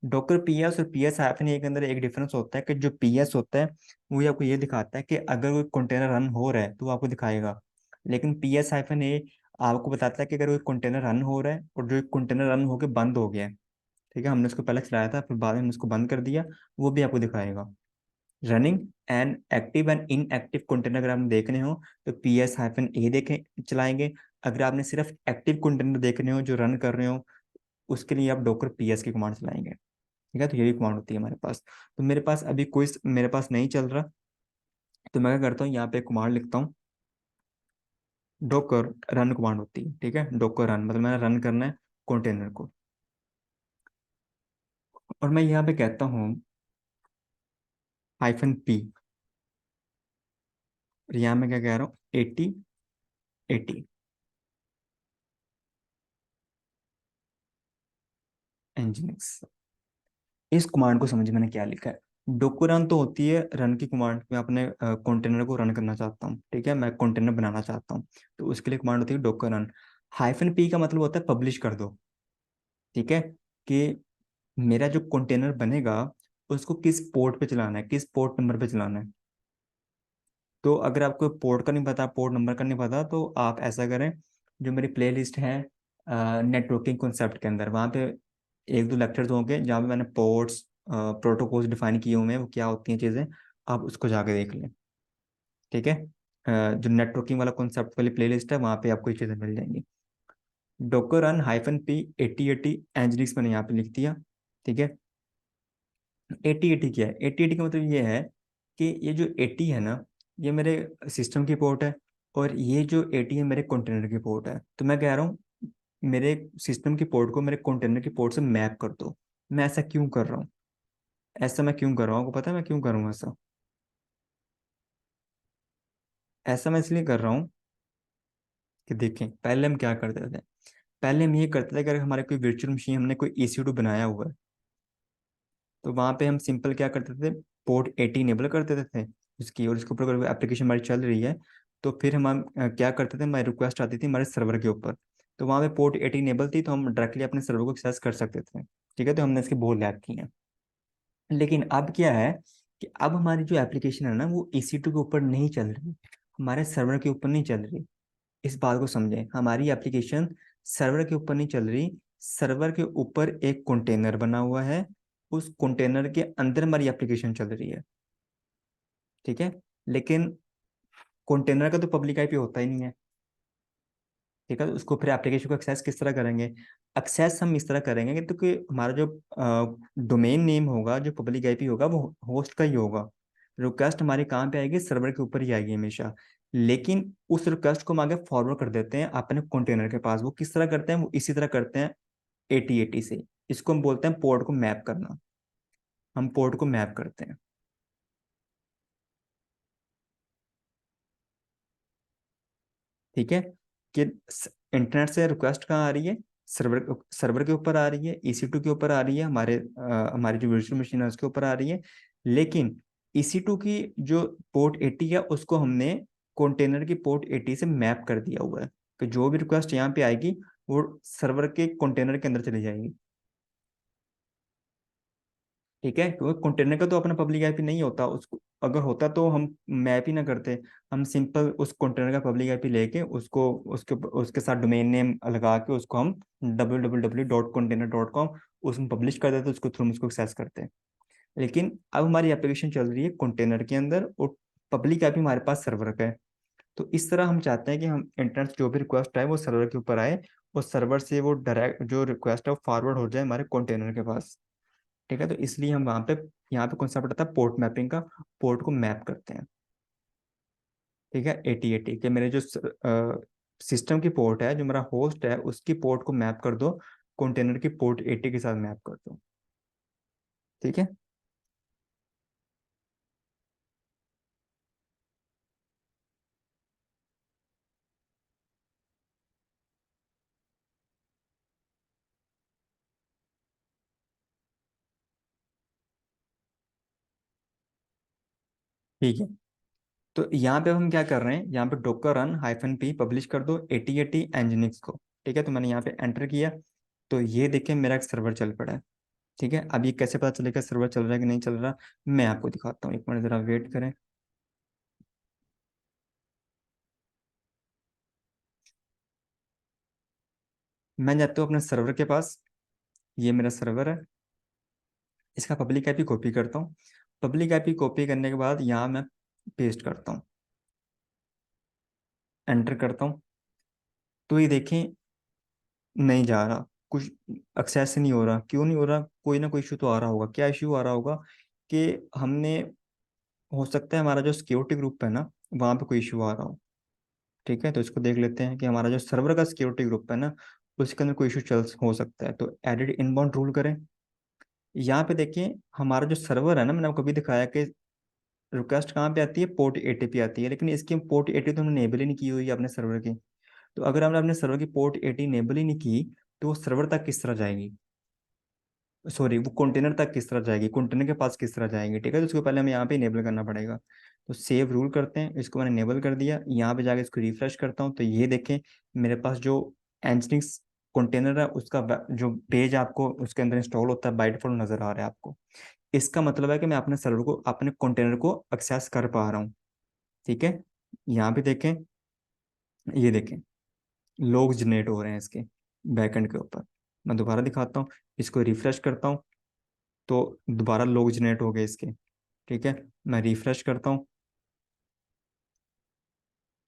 Speaker 1: Docker P S और पी एस हाइफन ए के अंदर एक डिफरेंस होता है कि जो पी एस होता है वो ये आपको ये दिखाता है कि अगर कोई कंटेनर रन हो रहा है तो वो आपको दिखाएगा। लेकिन पी एस हाइफन ए आपको बताता है कि अगर कोई कंटेनर रन हो रहा है और जो कंटेनर रन होकर बंद हो गया है, ठीक है, हमने उसको पहले चलाया था फिर बाद में हमने उसको बंद कर दिया, वो भी आपको दिखाएगा। Running and active and inactive container अगर आपने देखने हो तो पी एस हाइफन ए देखें चलाएंगे। अगर आपने सिर्फ एक्टिव कंटेनर देखने हो जो रन कर रहे हो, उसके लिए आप डॉकर पी एस की कमांड चलाएंगे। ठीक है, तो ये भी कमांड होती है हमारे पास। तो मेरे पास अभी कोई मेरे पास नहीं चल रहा, तो मैं क्या करता हूँ, यहाँ पे कमांड लिखता हूँ, डॉकर रन कमांड होती है। ठीक है, डॉकर रन मतलब मैंने रन करना है कंटेनर को, और मैं यहाँ पे कहता हूँ -p, और यहाँ मैं क्या कह रहा हूँ 80 80 Nginx। इस कमांड को समझ मैंने क्या लिखा है। डोको रन तो होती है रन की कमांड, मैं अपने कंटेनर को रन करना चाहता हूँ, ठीक है, मैं कंटेनर बनाना चाहता हूँ, तो उसके लिए कमांड होती है डोको रन। -p का मतलब होता है पब्लिश कर दो। ठीक है, कि मेरा जो कंटेनर बनेगा उसको किस पोर्ट पे चलाना है, किस पोर्ट नंबर पे चलाना है। तो अगर आपको पोर्ट का नहीं पता, पोर्ट नंबर का नहीं पता, तो आप ऐसा करें, जो मेरी प्ले लिस्ट है नेटवर्किंग कॉन्सेप्ट के अंदर, वहाँ पे एक दो लेक्चर्स होंगे जहाँ पे मैंने पोर्ट्स प्रोटोकॉल्स डिफाइन किए हुए हैं, वो क्या होती हैं चीज़ें, आप उसको जाके देख लें। ठीक है, जो नेटवर्किंग वाला कॉन्सेप्ट वाली प्ले लिस्ट है वहाँ पे आपको ये चीज़ें मिल जाएंगी। डोकर रन -p 8080 एनजिनिक्स मैंने यहाँ पे लिख दिया। ठीक है, 8080 क्या है, 8080 का मतलब ये है कि ये जो 80 है ना, ये मेरे सिस्टम की पोर्ट है, और ये जो 80 है मेरे कंटेनर की पोर्ट है। तो मैं कह रहा हूँ मेरे सिस्टम की पोर्ट को मेरे कंटेनर की पोर्ट से मैप कर दो। मैं ऐसा क्यों कर रहा हूँ, ऐसा मैं क्यों कर रहा हूँ, आपको पता है मैं क्यों करूँगा ऐसा? ऐसा मैं इसलिए कर रहा हूँ कि देखें, पहले हम क्या करते थे, पहले हम ये करते थे कि अगर हमारे कोई वर्चुअल मशीन, हमने कोई EC2 बनाया हुआ है, तो वहाँ पे हम सिंपल क्या करते थे, पोर्ट 80 इनेबल कर देते थे उसकी, और उसके ऊपर अगर एप्लीकेशन हमारी चल रही है तो फिर हम क्या करते थे, हमारी रिक्वेस्ट आती थी हमारे सर्वर के ऊपर, तो वहाँ पे पोर्ट 80 इनेबल थी तो हम डायरेक्टली अपने सर्वर को एक्सेस कर सकते थे। ठीक है, तो हमने इसके बहुत लैब किए हैं। लेकिन अब क्या है कि अब हमारी जो एप्लीकेशन है ना वो EC2 के ऊपर नहीं चल रही, हमारे सर्वर के ऊपर नहीं चल रही। इस बात को समझें, हमारी एप्लीकेशन सर्वर के ऊपर नहीं चल रही, सर्वर के ऊपर एक कंटेनर बना हुआ है, उस कंटेनर के अंदर हमारी एप्लीकेशन चल रही है। ठीक है, लेकिन कंटेनर का तो पब्लिक आईपी होता ही नहीं है। ठीक है, तो उसको फिर एप्लीकेशन को एक्सेस किस तरह करेंगे, एक्सेस हम इस तरह करेंगे कि, तो कि हमारा जो डोमेन नेम होगा, जो पब्लिक आईपी होगा, वो होस्ट का ही होगा। रिक्वेस्ट हमारे कहाँ पे आएगी, सर्वर के ऊपर ही आएगी हमेशा। लेकिन उस रिक्वेस्ट को हम आगे फॉरवर्ड कर देते हैं अपने कंटेनर के पास। वो किस तरह करते हैं, वो इसी तरह करते हैं 8080 से। इसको हम बोलते हैं पोर्ट को मैप करना, हम पोर्ट को मैप करते हैं। ठीक है, कि इंटरनेट से रिक्वेस्ट कहाँ आ रही है, सर्वर सर्वर के ऊपर आ रही है, EC2 के ऊपर आ रही है, हमारी जो वर्चुअल मशीन है उसके ऊपर आ रही है। लेकिन EC2 की जो पोर्ट 80 है उसको हमने कंटेनर की पोर्ट 80 से मैप कर दिया हुआ है, कि जो भी रिक्वेस्ट यहाँ पे आएगी वो सर्वर के कंटेनर के अंदर चली जाएगी। ठीक है, क्योंकि कंटेनर का तो अपना पब्लिक आईपी नहीं होता, उसको अगर होता तो हम मैप ही ना करते। हम सिंपल उस कंटेनर का पब्लिक आईपी लेके उसको उसके उसके साथ डोमेन नेम लगा के उसको हम www.container.com उसमें पब्लिश कर देते, उसको थ्रू उसको एक्सेस करते हैं। लेकिन अब हमारी एप्लीकेशन चल रही है कंटेनर के अंदर, और पब्लिक आईपी हमारे पास सर्वर का है। तो इस तरह हम चाहते हैं कि हम इंटरनेट से जो भी रिक्वेस्ट आए वो सर्वर के ऊपर आए, और सर्वर से वो डायरेक्ट जो रिक्वेस्ट है वो फॉरवर्ड हो जाए हमारे कंटेनर के पास। ठीक है, तो इसलिए हम वहाँ पे यहाँ पे कॉन्सेप्ट आता है पोर्ट मैपिंग का, पोर्ट को मैप करते हैं। ठीक है, 8080 के मेरे जो सिस्टम की पोर्ट है, जो मेरा होस्ट है, उसकी पोर्ट को मैप कर दो, कंटेनर की पोर्ट 80 के साथ मैप कर दो। ठीक है, ठीक है। तो यहाँ पे हम क्या कर रहे हैं, यहाँ पे डोकर रन -p पब्लिश कर दो 8080 एनजिनिक्स को। ठीक है, तो मैंने यहाँ पे एंटर किया, तो ये देखिए मेरा एक सर्वर चल पड़ा है। ठीक है, अब ये कैसे पता चलेगा सर्वर चल रहा है कि नहीं चल रहा, मैं आपको दिखाता हूँ, एक मिनट ज़रा वेट करें। मैं जाता हूँ अपने सर्वर के पास, ये मेरा सर्वर है, इसका पब्लिक आईपी कॉपी करता हूँ। पब्लिक आईपी कॉपी करने के बाद यहाँ मैं पेस्ट करता हूँ, एंटर करता हूँ। तो ये देखें, नहीं जा रहा, कुछ एक्सेस नहीं हो रहा। क्यों नहीं हो रहा? कोई ना कोई इशू तो आ रहा होगा। क्या इशू आ रहा होगा कि हमने, हो सकता है हमारा जो सिक्योरिटी ग्रुप है ना, वहाँ पे कोई इशू आ रहा हो। ठीक है, तो इसको देख लेते हैं कि हमारा जो सर्वर का सिक्योरिटी ग्रुप है ना, उसके अंदर कोई इशू चल हो सकता है। तो एडिट इनबाउंड रूल करें। यहाँ पे देखिए, हमारा जो सर्वर है ना, मैंने आपको कभी दिखाया कि रिक्वेस्ट कहाँ पे आती है, पोर्ट एटीपी आती है, लेकिन इसकी पोर्ट एटी तो हमने इनेबल ही नहीं की हुई है अपने सर्वर की। तो अगर हमने अपने सर्वर की पोर्ट एटी इनेबल ही नहीं की, तो वो सर्वर तक किस तरह जाएगी, सॉरी वो कंटेनर तक किस तरह जाएगी, कंटेनर के पास किस तरह जाएंगे। ठीक है, तो उसको पहले हमें यहाँ पे इनेबल करना पड़ेगा। तो सेव रूल करते हैं, इसको मैंने इनेबल कर दिया। यहाँ पे जाके इसको रिफ्रेश करता हूँ, तो ये देखें मेरे पास जो एनजिनिक्स कंटेनर है उसका जो पेज आपको उसके अंदर इंस्टॉल होता है बाय डिफॉल्ट नजर आ रहा है आपको। इसका मतलब है कि मैं अपने सर्वर को, अपने कंटेनर को एक्सेस कर पा रहा हूँ। ठीक है, यहाँ पे देखें, ये देखें लॉग जनरेट हो रहे हैं इसके बैकएंड के ऊपर। मैं दोबारा दिखाता हूँ, इसको रिफ्रेश करता हूँ, तो दोबारा लॉग जनरेट हो गए इसके। ठीक है, मैं रिफ्रेश करता हूँ,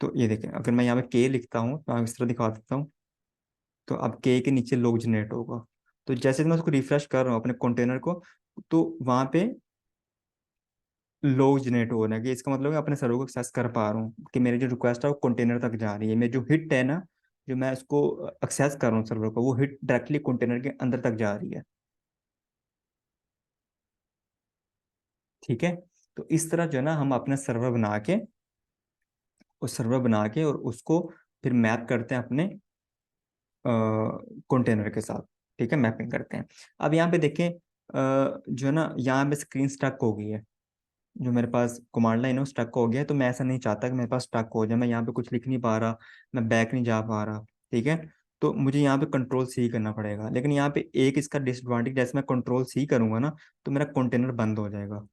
Speaker 1: तो ये देखें अगर मैं यहाँ पे के लिखता हूँ तो मैं इस तरह दिखा देता हूँ, तो अब के नीचे लॉग जनरेट होगा। तो जैसे मैं उसको रिफ्रेश कर रहा हूँ अपने कंटेनर को, तो वहाँ पे लॉग जनरेट हो रहा है, कि इसका मतलब है अपने सर्वर को एक्सेस कर पा रहा हूँ, कि मेरी जो रिक्वेस्ट है वो कंटेनर तक जा रही है। मेरी जो हिट है ना, जो मैं उसको एक्सेस कर रहा हूँ सर्वर को, वो हिट डायरेक्टली कंटेनर के अंदर तक जा रही है। ठीक है, तो इस तरह जो है ना हम अपना सर्वर बना के, उस सर्वर बना के और उसको फिर मैप करते हैं अपने कंटेनर के साथ। ठीक है, मैपिंग करते हैं। अब यहाँ पे देखें, जो है ना यहाँ पे स्क्रीन स्टक हो गई है, जो मेरे पास कमांड लाइन है वो स्टक हो गया है। तो मैं ऐसा नहीं चाहता कि मेरे पास स्टक हो जाए, मैं यहाँ पे कुछ लिख नहीं पा रहा, मैं बैक नहीं जा पा रहा। ठीक है, तो मुझे यहाँ पे कंट्रोल सी करना पड़ेगा। लेकिन यहाँ पे एक इसका डिसएडवांटेज, जैसे मैं कंट्रोल सी करूंगा ना, तो मेरा कंटेनर बंद हो जाएगा।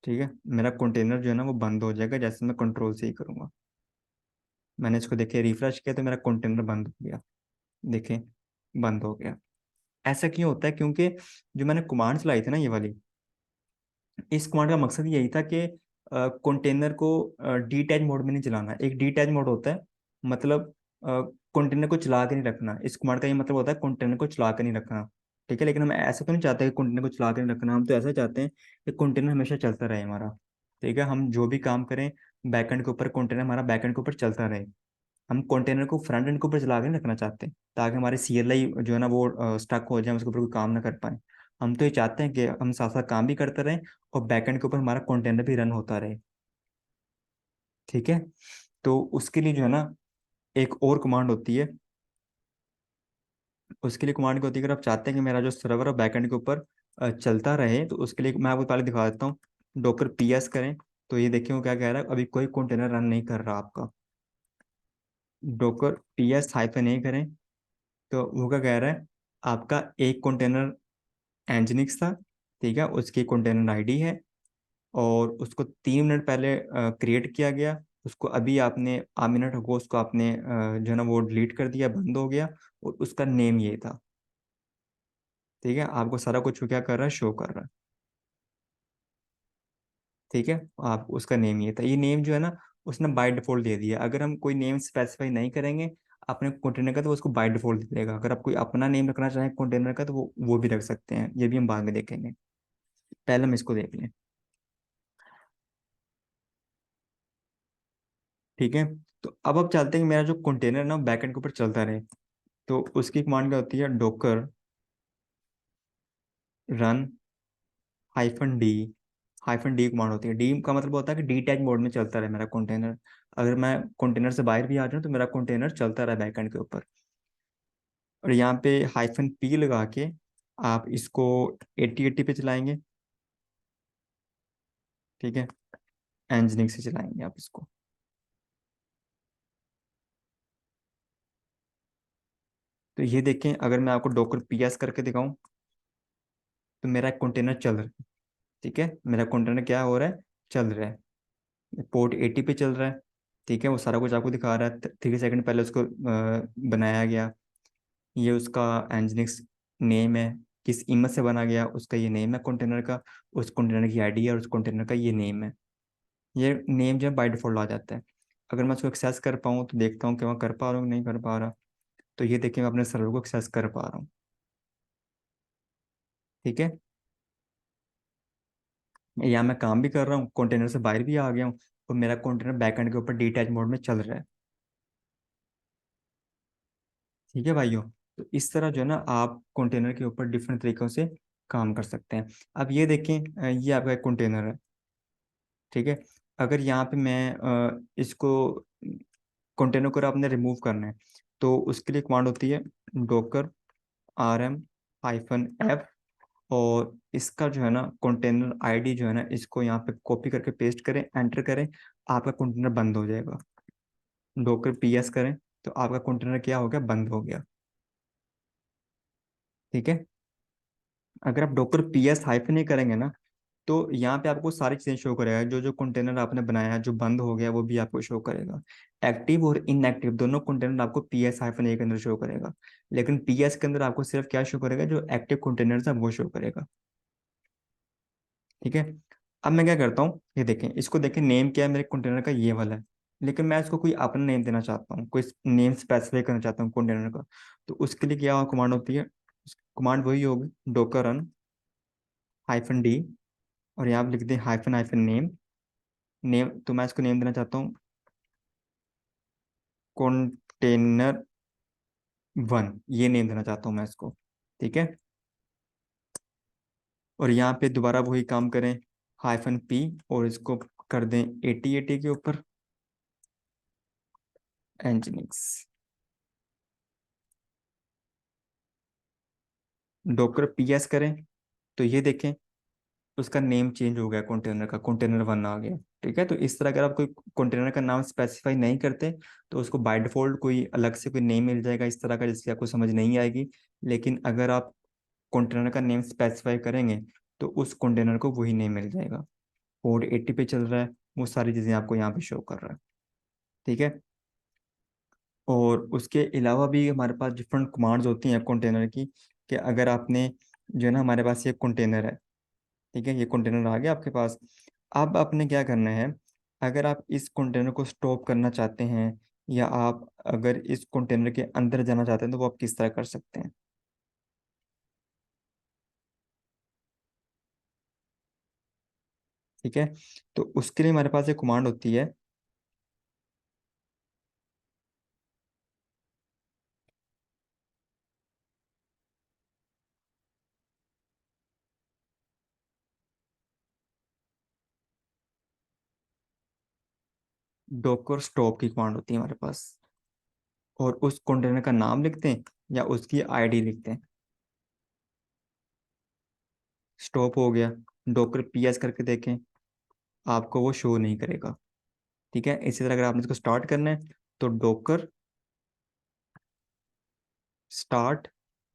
Speaker 1: ठीक है, मेरा कंटेनर जो है ना वो बंद हो जाएगा जैसे मैं कंट्रोल सी करूंगा। मैंने इसको देखे रिफ्रेश किया तो मेरा कंटेनर बंद हो गया, देखें बंद हो गया। ऐसा क्यों होता है? क्योंकि जो मैंने कमांड चलाई थी ना ये वाली, इस कमांड का मकसद यही था कि कंटेनर को डीटैच मोड में नहीं चलाना। एक डीटैच मोड होता है, मतलब कंटेनर को चला के नहीं रखना। इस कमांड का ये मतलब होता है कंटेनर को चला के नहीं रखना। ठीक है, लेकिन हम ऐसा तो नहीं चाहते कि कंटेनर को चला के नहीं रखना, हम तो ऐसा चाहते हैं कि कंटेनर हमेशा चलता रहे हमारा। ठीक है, हम जो भी काम करें बैकएंड के ऊपर, कंटेनर हमारा बैकएंड के ऊपर चलता रहे। हम कंटेनर को फ्रंट एंड के ऊपर चला के नहीं रखना चाहते, ताकि हमारी सीएलआई जो है ना वो स्टक हो जाए, हम उसके ऊपर कोई काम ना कर पाए। हम तो ये चाहते हैं कि हम साथ साथ काम भी करते रहें और बैकएंड के ऊपर हमारा कंटेनर भी रन होता रहे। ठीक है, तो उसके लिए जो है ना एक और कमांड होती है। उसके लिए कमांड क्या होती है, अगर आप चाहते हैं कि मेरा जो सर्वर है बैकएंड के ऊपर चलता रहे, तो उसके लिए मैं आपको पहले दिखा देता हूँ। डॉकर पीएस करें, तो ये देखिए वो क्या कह रहा है, अभी कोई कंटेनर रन नहीं कर रहा आपका। डॉकर पीएस हाइफन ए करें, तो वो क्या कह रहा है, आपका एक कंटेनर एंजिनिक्स था। ठीक है, उसकी कंटेनर आईडी है, और उसको 3 मिनट पहले क्रिएट किया गया। उसको अभी आपने 8 मिनट अगो उसको आपने जो है ना वो डिलीट कर दिया, बंद हो गया। और उसका नेम ये था। ठीक है, आपको सारा कुछ क्या कर रहा है, शो कर रहा है। ठीक है, आप उसका नेम ये था। ये नेम जो है ना उसने बाय डिफॉल्ट दे दिया। अगर हम कोई नेम स्पेसिफाई नहीं करेंगे अपने कंटेनर का, तो वो उसको बाय डिफॉल्ट दे देगा। अगर आप कोई अपना नेम रखना चाहें कंटेनर का, तो वो भी रख सकते हैं। ये भी हम बाद में देखेंगे, पहले हम इसको देख लें। ठीक है, तो अब आप चाहते हैं कि मेरा जो कंटेनर है ना बैकएंड के ऊपर चलता रहे, तो उसकी कमांड क्या होती है, docker run -d। -d command होती है। डी का मतलब होता है कि डीटैच मोड में चलता रहे मेरा कंटेनर। अगर मैं कंटेनर से बाहर भी आ जाऊँ तो मेरा कंटेनर चलता रहे बैकएंड के ऊपर। और यहाँ पे -p लगा के आप इसको 8080 पे चलाएंगे। ठीक है, एंजनिक से चलाएंगे आप इसको। तो ये देखें, अगर मैं आपको डॉकर पीएस करके दिखाऊं, तो मेरा कंटेनर चल रहा है। ठीक है, मेरा कंटेनर क्या हो रहा है, चल रहा है, पोर्ट 80 पे चल रहा है। ठीक है, वो सारा कुछ आपको दिखा रहा है, 3 सेकंड पहले उसको बनाया गया। ये उसका एंजिनिक्स नेम है, किस इमेज से बना गया उसका ये नेम है कंटेनर का, उस कंटेनर की आईडी है और उस कंटेनर का ये नेम है। ये नेम जो है बाय डिफॉल्ट आ जाता है। अगर मैं उसको एक्सेस कर पाऊँ तो देखता हूँ कि मैं कर पा रहा हूँ कि नहीं कर पा रहा। तो ये देखिए मैं अपने सर्वर को एक्सेस कर पा रहा हूँ। ठीक है, या मैं काम भी कर रहा हूँ, कंटेनर से बाहर भी आ गया हूँ, और मेरा कंटेनर बैकएंड के ऊपर डिटैच मोड में चल रहा है। ठीक है भाइयों, तो इस तरह जो है ना आप कंटेनर के ऊपर डिफरेंट तरीकों से काम कर सकते हैं। अब ये देखें, ये आपका एक कंटेनर है। ठीक है, अगर यहाँ पे मैं इसको कंटेनर को आपने रिमूव करना है, तो उसके लिए कमांड होती है डॉकर rm-f, और इसका जो है ना कंटेनर आईडी जो है ना, इसको यहाँ पे कॉपी करके पेस्ट करें, एंटर करें, आपका कंटेनर बंद हो जाएगा। डॉकर पीएस करें तो आपका कंटेनर क्या हो गया, बंद हो गया। ठीक है, अगर आप डॉकर पीएस हाइफन नहीं करेंगे ना, तो यहाँ पे आपको सारी चीजें शो करेगा, जो जो कंटेनर आपने बनाया है जो बंद हो गया वो भी आपको शो करेगा। एक्टिव और इनएक्टिव दोनों कंटेनर आपको पीएस हाइफन ए के अंदर शो करेगा, लेकिन पीएस के अंदर आपको सिर्फ क्या शो करेगा, जो एक्टिव कंटेनर है वो शो करेगा। ठीक है, अब मैं क्या करता हूँ, ये देखें, इसको देखें, नेम क्या है मेरे कंटेनर का, ये वाला है। लेकिन मैं इसको कोई अपना नेम देना चाहता हूँ, कोई नेम स्पेसिफाई करना चाहता हूँ कंटेनर का। तो उसके लिए क्या कमांड होती है, कमांड वही होगी, डोकर रन -d, और यहाँ आप लिख दें हाइफन हाइफन नेम। नेम तो मैं इसको नेम देना चाहता हूँ कंटेनर 1, ये नेम देना चाहता हूँ मैं इसको। ठीक है, और यहाँ पे दोबारा वही काम करें, -p, और इसको कर दें 8080 के ऊपर एंजिनिक्स। डॉकर पीएस करें तो ये देखें उसका नेम चेंज हो गया, कंटेनर का कंटेनर 1 आ गया। ठीक है, तो इस तरह अगर आप कोई कंटेनर का नाम स्पेसिफाई नहीं करते, तो उसको बाय डिफॉल्ट कोई अलग से कोई नेम मिल जाएगा इस तरह का, जिसकी आपको समझ नहीं आएगी। लेकिन अगर आप कंटेनर का नेम स्पेसिफाई करेंगे, तो उस कंटेनर को वही नेम मिल जाएगा। पोर्ट 80 पे चल रहा है, वो सारी चीज़ें आपको यहाँ पे शो कर रहा है। ठीक है, और उसके अलावा भी हमारे पास डिफरेंट कमांड्स होती हैं कंटेनर की, कि अगर आपने जो है ना, हमारे पास ये कंटेनर है। ठीक है, ये कंटेनर आ गया आपके पास। अब आपने क्या करना है, अगर आप इस कंटेनर को स्टॉप करना चाहते हैं, या आप अगर इस कंटेनर के अंदर जाना चाहते हैं, तो वो आप किस तरह कर सकते हैं। ठीक है, तो उसके लिए हमारे पास एक कमांड होती है डॉकर स्टॉप की कमांड होती है हमारे पास, और उस कंटेनर का नाम लिखते हैं या उसकी आईडी लिखते हैं। स्टॉप हो गया, डॉकर पीएस करके देखें, आपको वो शो नहीं करेगा। ठीक है, इसी तरह अगर आपने इसको स्टार्ट करना है, तो डॉकर स्टार्ट,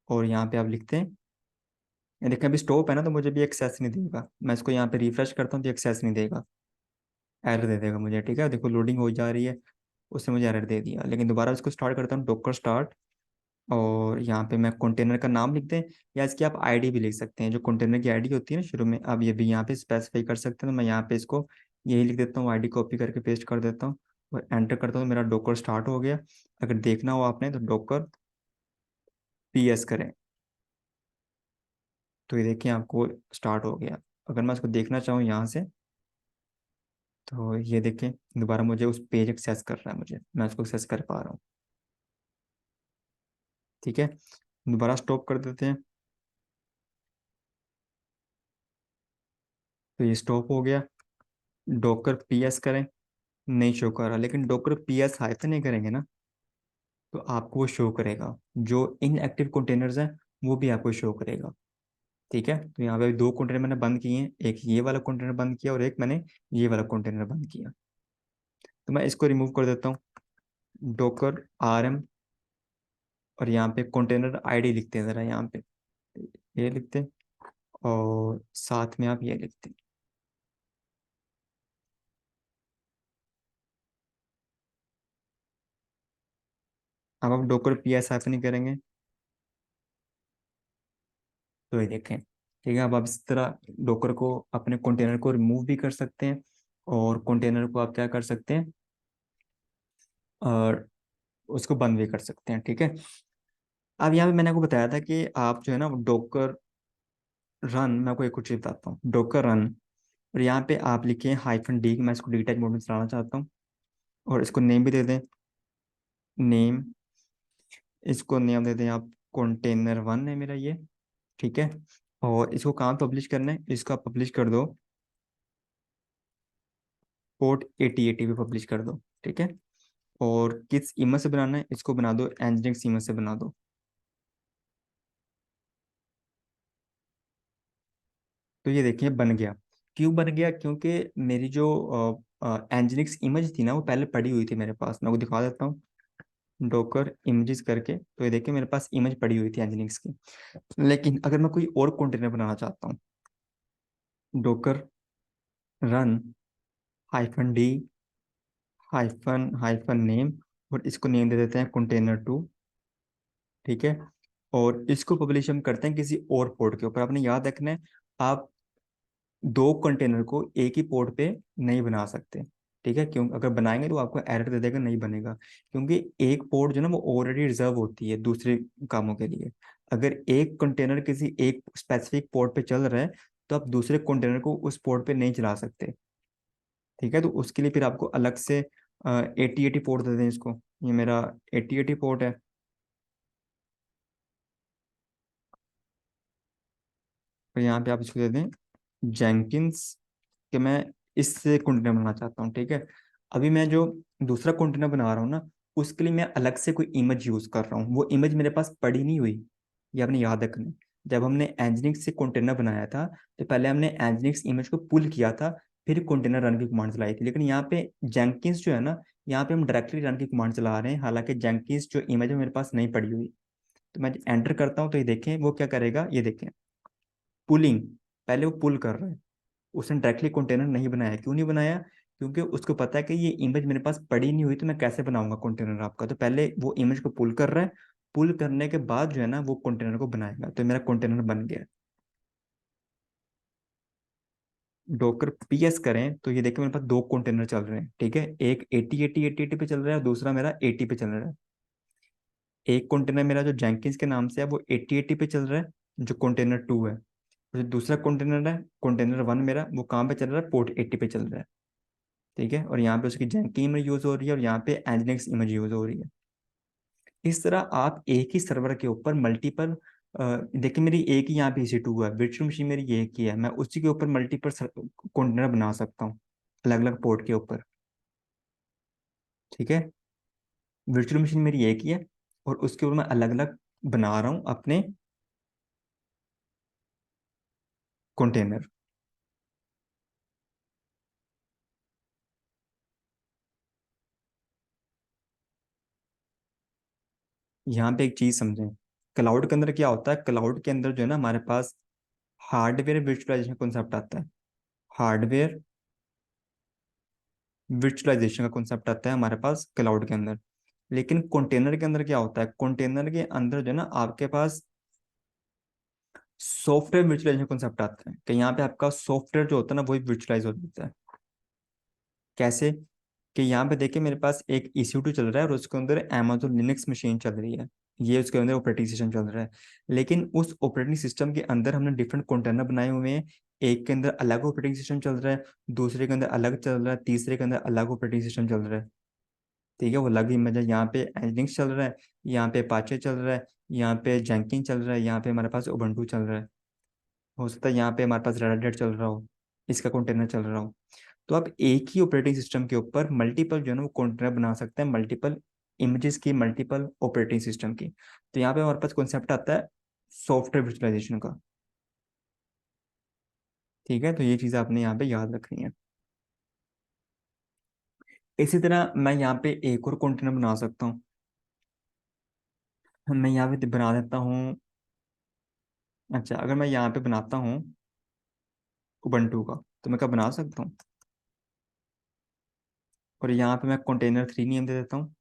Speaker 1: और यहाँ पे आप लिखते हैं, ये देखें अभी स्टॉप है ना, तो मुझे भी एक्सेस नहीं देगा। मैं इसको यहाँ पे रिफ्रेश करता हूँ तो एक्सेस नहीं देगा, एरर दे देगा मुझे। ठीक है, देखो लोडिंग हो जा रही है, उसने मुझे एरर दे दिया। लेकिन दोबारा इसको स्टार्ट करता हूँ, डॉकर स्टार्ट, और यहाँ पे मैं कंटेनर का नाम लिख दें, या इसकी आप आईडी भी लिख सकते हैं, जो कंटेनर की आईडी होती है ना शुरू में, आप ये भी यहाँ पे स्पेसिफाई कर सकते हैं। तो मैं यहाँ पे इसको यही लिख देता हूँ, आईडी कॉपी करके पेस्ट कर देता हूँ, और एंटर करता हूँ, तो मेरा डॉकर स्टार्ट हो गया। अगर देखना हो आपने, तो डॉकर पीएस करें, तो ये देखिए आपको स्टार्ट हो गया। अगर मैं इसको देखना चाहूँ यहाँ से, तो ये देखें दोबारा मुझे उस पेज एक्सेस कर रहा है, मुझे, मैं उसको एक्सेस कर पा रहा हूँ। ठीक है, दोबारा स्टॉप कर देते हैं, तो ये स्टॉप हो गया। डॉकर पीएस करें, नहीं शो कर रहा, लेकिन डॉकर पीएस हाइफन नहीं करेंगे ना, तो आपको वो शो करेगा, जो इनएक्टिव कंटेनर्स हैं वो भी आपको शो करेगा। ठीक है, तो यहाँ पे 2 कंटेनर मैंने बंद किए हैं, एक ये वाला कंटेनर बंद किया और एक मैंने ये वाला कंटेनर बंद किया। तो मैं इसको रिमूव कर देता हूँ, डॉकर rm, और यहाँ पे कंटेनर आईडी लिखते हैं ज़रा, यहाँ पे ये लिखते हैं, और साथ में आप ये लिखते हैं। अब आप डॉकर पी एस हाइफन नहीं करेंगे तो ये देखें, ठीक है। अब आप इस तरह डॉकर को, अपने कंटेनर को रिमूव भी कर सकते हैं, और कंटेनर को आप क्या कर सकते हैं, और उसको बंद भी कर सकते हैं, ठीक है। अब यहाँ पे मैंने आपको बताया था कि आप जो है ना डॉकर रन, मैं आपको एक और चीज बताता हूँ, डॉकर रन, और यहाँ पे आप लिखे -d, मैं इसको डी टाइप मोड में चलाना चाहता हूँ, और इसको नेम भी दे दें, नेम, इसको नेम दे दें आप, कंटेनर 1 है मेरा ये, ठीक है। और इसको कहाँ पब्लिश करना है, इसको आप पब्लिश कर दो पोर्ट 8080 पे पब्लिश कर दो, ठीक है। और किस इमेज से बनाना है, इसको बना दो एनजिनिक्स इमेज से बना दो। तो ये देखिए बन गया। क्यों बन गया, क्योंकि मेरी जो एनजिनिक्स इमेज थी ना, वो पहले पड़ी हुई थी मेरे पास। मैं आपको दिखा देता हूँ, डॉकर इमेजेस करके, तो ये देखिए मेरे पास इमेज पड़ी हुई थी एनजिनिक्स की। लेकिन अगर मैं कोई और कंटेनर बनाना चाहता हूँ, Docker run -d hyphen name, और इसको नेम दे देते हैं कंटेनर 2, ठीक है। और इसको पब्लिश हम करते हैं किसी और पोर्ट के ऊपर। आपने याद रखना है, आप दो कंटेनर को एक ही पोर्ट पे नहीं बना सकते, ठीक है। क्यों, अगर बनाएंगे तो आपको एरर दे देगा, नहीं बनेगा। क्योंकि एक पोर्ट जो है ना, वो ऑलरेडी रिजर्व होती है दूसरे कामों के लिए। अगर एक कंटेनर किसी एक स्पेसिफिक पोर्ट पे चल रहा है, तो आप दूसरे कंटेनर को उस पोर्ट पे नहीं चला सकते, ठीक है। तो उसके लिए फिर आपको अलग से 8080 पोर्ट दे दें इसको। ये मेरा 8080 पोर्ट है, तो यहाँ पे आप इसको दे दें जेंकिंस, कि मैं इससे कंटेनर बनाना चाहता हूँ, ठीक है। अभी मैं जो दूसरा कंटेनर बना रहा हूँ ना, उसके लिए मैं अलग से कोई इमेज यूज कर रहा हूँ। वो इमेज मेरे पास पड़ी नहीं हुई, ये आपने याद रखना है। जब हमने एनजिनिक्स से कंटेनर बनाया था, तो पहले हमने एनजिनिक्स इमेज को पुल किया था, फिर कंटेनर रन की कमांड चलाई थी। लेकिन यहाँ पे जेंकिंस जो है ना, यहाँ पे हम डायरेक्टली रन की कमांड चला रहे हैं, हालांकि जेंकिंस जो इमेज है मेरे पास नहीं पड़ी हुई। तो मैं एंटर करता हूँ, तो ये देखें वो क्या करेगा, ये देखें पुलिंग, पहले वो पुल कर रहा है। उसने डायरेक्टली कंटेनर नहीं बनाया। क्यों नहीं बनाया, क्योंकि उसको पता है कि ये इमेज मेरे पास पड़ी नहीं हुई, तो मैं कैसे बनाऊंगा कंटेनर आपका। तो पहले वो इमेज को पुल कर रहा है, पुल करने के बाद जो है ना वो कंटेनर को बनाएगा। तो मेरा कंटेनर बन गया। डॉकर पीएस करें तो ये देखिए मेरे पास दो कंटेनर चल रहे हैं, ठीक है। एक 8080 पे चल रहा है, और दूसरा मेरा 80 पे चल रहा है। एक कंटेनर मेरा जो जेंकिंस के नाम से है, वो 8080 पे चल रहा है, जो कंटेनर 2 है। और जो दूसरा कंटेनर है, कंटेनर 1 मेरा, वो कहाँ पे चल रहा है, पोर्ट 80 पे चल रहा है, ठीक है। और यहाँ पे उसकी जैंकी इमेज यूज हो रही है, और यहाँ पे एनजिनिक्स इमेज यूज हो रही है। इस तरह आप एक ही सर्वर के ऊपर मल्टीपल, देखिए मेरी एक ही यहाँ पे EC2 है, वर्चुअल मशीन मेरी एक ही है, मैं उसी के ऊपर मल्टीपल कंटेनर बना सकता हूँ, अलग अलग पोर्ट के ऊपर, ठीक है। वर्चुअल मशीन मेरी एक ही है, और उसके ऊपर मैं अलग अलग बना रहा हूँ अपने कंटेनर। यहाँ पे एक चीज समझें, क्लाउड के अंदर क्या होता है, क्लाउड के अंदर जो है ना हमारे पास हार्डवेयर वर्चुअलाइजेशन कॉन्सेप्ट आता है। हार्डवेयर वर्चुअलाइजेशन का कॉन्सेप्ट आता है हमारे पास क्लाउड के अंदर। लेकिन कंटेनर के अंदर क्या होता है, कंटेनर के अंदर जो है ना आपके पास सॉफ्टवेयर वर्चुअलाइजेशन कॉन्सेप्ट आता है, कि यहाँ पे आपका सॉफ्टवेयर जो होता है ना वही वर्चुअलाइज हो जाता है। कैसे, कि यहाँ पे देखिए मेरे पास एक EC2 चल रहा है, और उसके अंदर Amazon लिनक्स मशीन चल रही है, ये उसके अंदर ऑपरेटिंग सिस्टम चल रहा है। लेकिन उस ऑपरेटिंग सिस्टम के अंदर हमने डिफरेंट कंटेनर बनाए हुए हैं। एक के अंदर अलग ऑपरेटिंग सिस्टम चल रहा है, दूसरे के अंदर अलग चल रहा है, तीसरे के अंदर अलग ऑपरेटिंग सिस्टम चल रहा है, ठीक है। वो अलग इमेज है, यहाँ पे Nginx चल रहा है, यहाँ पे Apache चल रहा है, यहाँ पे Jenkins चल रहा है, यहाँ पे हमारे पास Ubuntu चल रहा है। हो सकता है यहाँ पे हमारे पास Red Hat चल रहा हो, इसका कंटेनर चल रहा हो। तो आप एक ही ऑपरेटिंग सिस्टम के ऊपर मल्टीपल जो है ना वो कंटेनर बना सकते हैं, मल्टीपल इमेजेस की, मल्टीपल ऑपरेटिंग सिस्टम की। तो यहाँ पे हमारे पास कॉन्सेप्ट आता है सॉफ्टवेयर वर्चुअलाइजेशन का, ठीक है। तो ये चीज़ आपने यहाँ पे याद रखनी है। इसी तरह मैं यहाँ पे एक और कंटेनर बना सकता हूँ। मैं यहाँ पे बना देता हूँ अच्छा, अगर मैं यहाँ पे बनाता हूँ उबंटू का, तो मैं क्या बना सकता हूँ, और यहाँ पे मैं कंटेनर 3 नेम दे देता हूँ।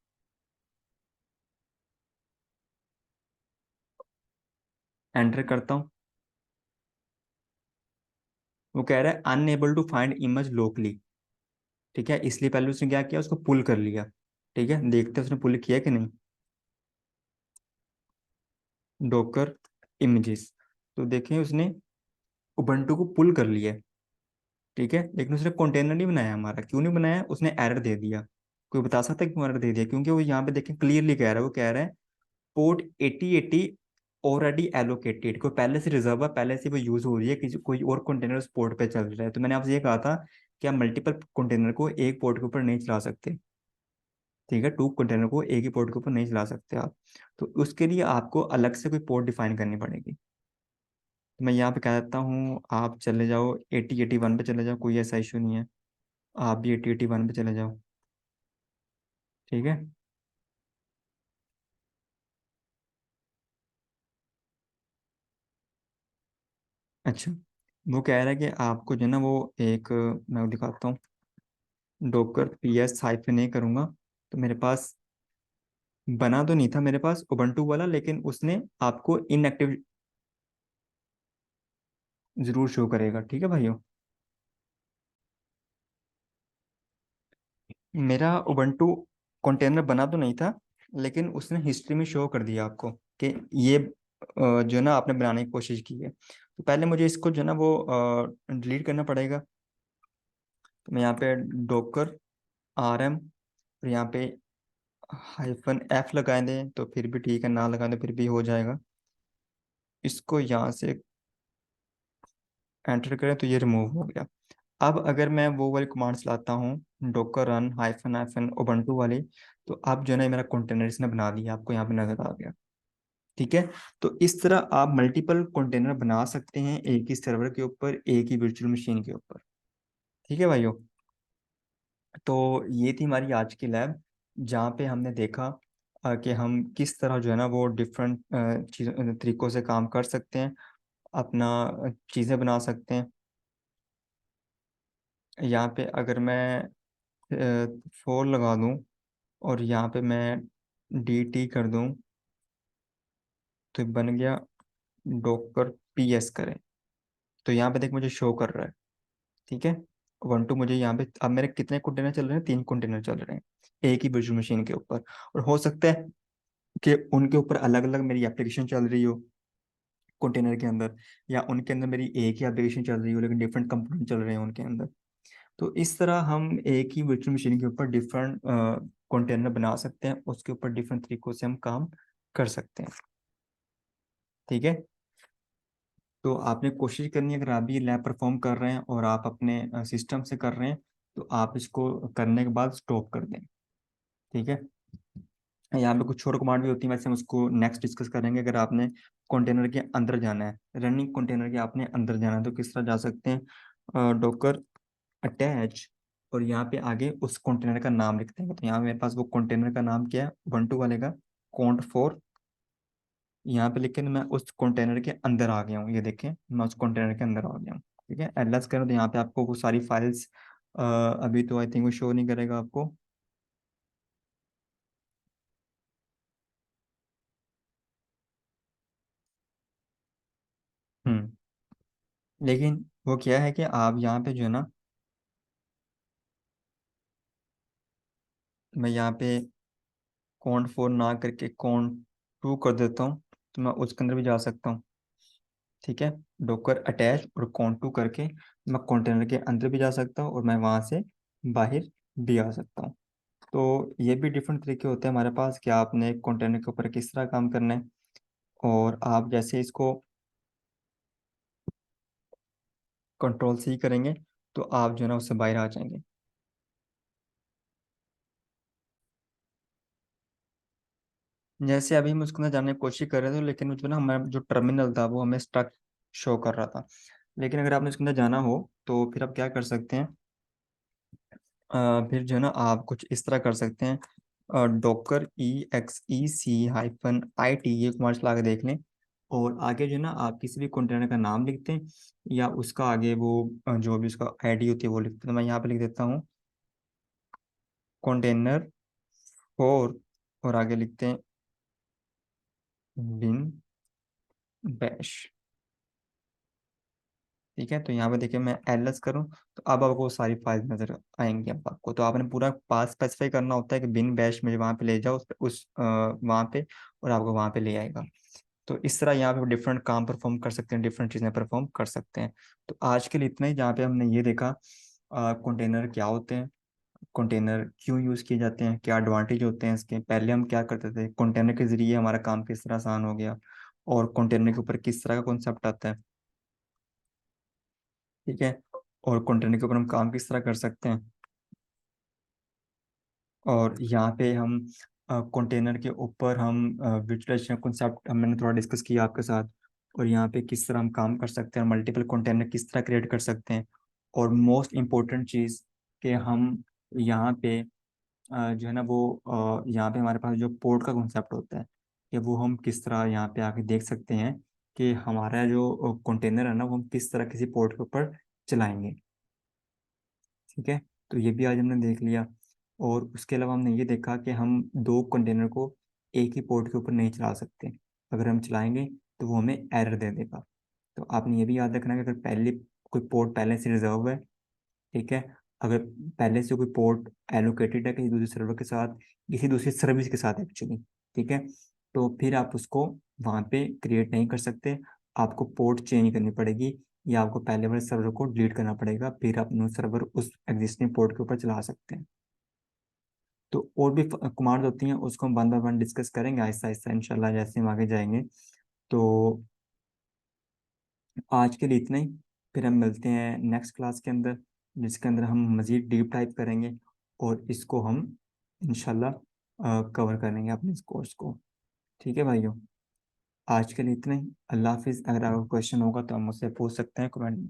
Speaker 1: एंटर करता हूँ। वो कह रहा है unable to find image locally. ठीक है, इसलिए पहले उसने क्या किया, उसको पुल कर लिया। ठीक है, देखते हैं उसने पुल किया कि नहीं। डॉकर इमेजेस, तो देखें उसने उबंटू को पुल कर लिया है। ठीक है, लेकिन उसने कंटेनर नहीं बनाया हमारा। क्यों नहीं बनाया, उसने एरर दे दिया। कोई बता सकता है क्यों एरर दे दिया? क्योंकि वो यहाँ पे देखें क्लियरली कह रहा है, वो कह रहा है पोर्ट 8080 ऑलरेडी एलोकेटेड, कोई पहले से रिजर्व है, पहले से वो यूज हो रही है, किसी कोई और कंटेनर उस पोर्ट पे चल रहा है। तो मैंने आपसे ये कहा था कि आप मल्टीपल कंटेनर को एक पोर्ट के ऊपर नहीं चला सकते। ठीक है, 2 कंटेनर को एक ही पोर्ट के ऊपर नहीं चला सकते आप। तो उसके लिए आपको अलग से कोई पोर्ट डिफाइन करनी पड़ेगी। तो मैं यहाँ पे कह देता हूँ आप चले जाओ 8081 पे चले जाओ, कोई ऐसा इशू नहीं है। आप भी 8081 पे चले जाओ। ठीक है। अच्छा, वो कह रहा है कि आपको जो है ना वो एक, मैं वो दिखाता हूँ। डॉकर PS-A करूँगा, तो मेरे पास बना तो नहीं था मेरे पास उबंटू वाला, लेकिन उसने आपको इनएक्टिव जरूर शो करेगा। ठीक है भाइयों, मेरा उबंटू कंटेनर बना तो नहीं था, लेकिन उसने हिस्ट्री में शो कर दिया आपको कि ये जो है ना आपने बनाने की कोशिश की है। तो पहले मुझे इसको जो है ना वो डिलीट करना पड़ेगा। तो मैं यहाँ पे डॉकर RM, और यहाँ पे -F लगा दें तो फिर भी ठीक है, ना लगा दें फिर भी हो जाएगा। इसको यहाँ से एंटर करें तो ये रिमूव हो गया। अब अगर मैं वो वाली कमांड चलाता हूँ, डोकर रन -हाइफन उबंटू वाली, तो अब जो है ना ये मेरा कंटेनर इसने बना दिया, आपको यहाँ पे नजर आ गया। ठीक है, तो इस तरह आप मल्टीपल कंटेनर बना सकते हैं एक ही सर्वर के ऊपर, एक ही वर्चुअल मशीन के ऊपर। ठीक है भाइयों, तो ये थी हमारी आज की लैब, जहाँ पे हमने देखा कि हम किस तरह जो है ना वो डिफरेंट चीज़ों तरीकों से काम कर सकते हैं, अपना चीज़ें बना सकते हैं। यहाँ पे अगर मैं 4 लगा दूँ और यहाँ पे मैं DT कर दूँ, तो बन गया डॉकर PS करें, तो यहाँ पे देख मुझे शो कर रहा है। ठीक है, 1 2 मुझे यहाँ पे अब मेरे कितने कंटेनर चल रहे हैं, 3 कंटेनर चल रहे हैं एक ही वर्चुअल मशीन के ऊपर। और हो सकता है कि उनके ऊपर अलग अलग मेरी एप्लीकेशन चल रही हो कंटेनर के अंदर, या उनके अंदर मेरी एक ही एप्लीकेशन चल रही हो लेकिन डिफरेंट कंपोनेंट चल रहे हैं उनके अंदर। तो इस तरह हम एक ही वर्चुअल मशीन के ऊपर डिफरेंट कंटेनर बना सकते हैं, उसके ऊपर डिफरेंट तरीकों से हम काम कर सकते हैं। ठीक है, तो आपने कोशिश करनी है, अगर आप भी लैब परफॉर्म कर रहे हैं और आप अपने सिस्टम से कर रहे हैं, तो आप इसको करने के बाद स्टॉप कर दें। ठीक है, यहाँ पे कुछ और कमांड भी होती है, वैसे हम उसको नेक्स्ट डिस्कस करेंगे। अगर आपने कंटेनर के अंदर जाना है, रनिंग कंटेनर के आपने अंदर जाना है, तो किस तरह जा सकते हैं। डॉकर अटैच, और यहाँ पे आगे उस कंटेनर का नाम लिखते हैं। तो यहाँ मेरे पास वो कंटेनर का नाम क्या है, ubuntu वाले का cont4। यहाँ पे लिख के मैं उस कंटेनर के अंदर आ गया हूँ, ये देखें मैं उस कंटेनर के अंदर आ गया हूँ। ठीक है, एलएस करें तो यहाँ पे आपको वो सारी फाइल्स, अभी तो आई थिंक वो शो नहीं करेगा आपको। हम्म, लेकिन वो क्या है कि आप यहाँ पे जो है ना, मैं यहाँ पे cont4 ना करके cont2 कर देता हूँ, तो मैं उसके अंदर भी जा सकता हूँ। ठीक है, डॉकर अटैच और cont2 करके मैं कंटेनर के अंदर भी जा सकता हूँ और मैं वहाँ से बाहर भी आ सकता हूँ। तो ये भी डिफरेंट तरीके होते हैं हमारे पास कि आपने एक कंटेनर के ऊपर किस तरह काम करना है, और आप जैसे इसको कंट्रोल C करेंगे तो आप जो है ना उससे बाहर आ जाएंगे। जैसे अभी हम उसके अंदर जाने की कोशिश कर रहे थे, लेकिन उसमें ना हमारा जो टर्मिनल था वो हमें स्टक शो कर रहा था। लेकिन अगर आपने उसके अंदर जाना हो तो फिर आप क्या कर सकते हैं, फिर जो है ना आप कुछ इस तरह कर सकते हैं, डॉकर EXEC-IT ये कमांड चला के देख लें। और आगे जो है ना आप किसी भी कंटेनर का नाम लिखते हैं या उसका आगे वो जो भी उसका आईडी होती है वो लिखते हैं। तो मैं यहाँ पे लिख देता हूँ कंटेनर फोर, और आगे लिखते हैं बिन बैश। ठीक है, तो यहाँ पे देखिए मैं एलएस करूँ तो अब आपको सारी फाइल नजर आएंगी। अब आपको तो आपने पूरा पास स्पेसिफाई करना होता है कि बिन बैश मुझे वहाँ पे ले जाओ वहाँ पे, और आपको वहाँ पे ले आएगा। तो इस तरह यहाँ पे डिफरेंट काम परफॉर्म कर सकते हैं, डिफरेंट चीज़ें परफॉर्म कर सकते हैं। तो आज के लिए इतना ही, जहाँ पे हमने ये देखा कंटेनर क्या होते हैं, कंटेनर क्यों यूज़ किए जाते हैं, क्या एडवांटेज होते हैं इसके, पहले हम क्या करते थे, कंटेनर के जरिए हमारा काम किस तरह आसान हो गया, और कंटेनर के ऊपर किस तरह का कॉन्सेप्ट आता है। ठीक है, और कंटेनर के ऊपर हम काम किस तरह कर सकते हैं। और यहाँ पे हम कंटेनर के ऊपर हम विजुअलाइजेशन कॉन्सेप्ट मैंने थोड़ा डिस्कस किया आपके साथ, और यहाँ पे किस तरह हम काम कर सकते हैं, मल्टीपल कंटेनर किस तरह क्रिएट कर सकते हैं। और मोस्ट इम्पोर्टेंट चीज़ कि हम यहाँ पे जो है ना वो यहाँ पे हमारे पास जो पोर्ट का कॉन्सेप्ट होता है, कि वो हम किस तरह यहाँ पे आके देख सकते हैं कि हमारा जो कंटेनर है ना वो हम किस तरह किसी पोर्ट के ऊपर चलाएंगे। ठीक है, तो ये भी आज हमने देख लिया। और उसके अलावा हमने ये देखा कि हम दो कंटेनर को एक ही पोर्ट के ऊपर नहीं चला सकते, अगर हम चलाएंगे तो वो हमें एरर दे देगा। तो आपने ये भी याद रखना कि अगर पहले कोई पोर्ट पहले से रिजर्व है, ठीक है, अगर पहले से कोई पोर्ट एलोकेटेड है किसी दूसरे सर्वर के साथ, किसी दूसरी सर्विस के साथ एक्चुअली, ठीक है, तो फिर आप उसको वहाँ पे क्रिएट नहीं कर सकते, आपको पोर्ट चेंज करनी पड़ेगी, या आपको पहले वाले सर्वर को डिलीट करना पड़ेगा, फिर आप न्यू सर्वर उस एग्जिस्टिंग पोर्ट के ऊपर चला सकते हैं। तो और भी कमांड होती हैं, उसको हम वन बाय वन डिस्कस करेंगे आहिस्ता आहिस्ता इंशाल्लाह जैसे हम आगे जाएंगे। तो आज के लिए इतना ही, फिर हम मिलते हैं नेक्स्ट क्लास के अंदर, जिसके अंदर हम मज़ीद डीप टाइप करेंगे, और इसको हम इंशाल्लाह कवर करेंगे अपने इस कोर्स को। ठीक है भाइयों, आज के लिए इतना ही। अल्लाह हाफिज़। अगर आपका क्वेश्चन होगा तो हम मुझसे पूछ सकते हैं कमेंट में।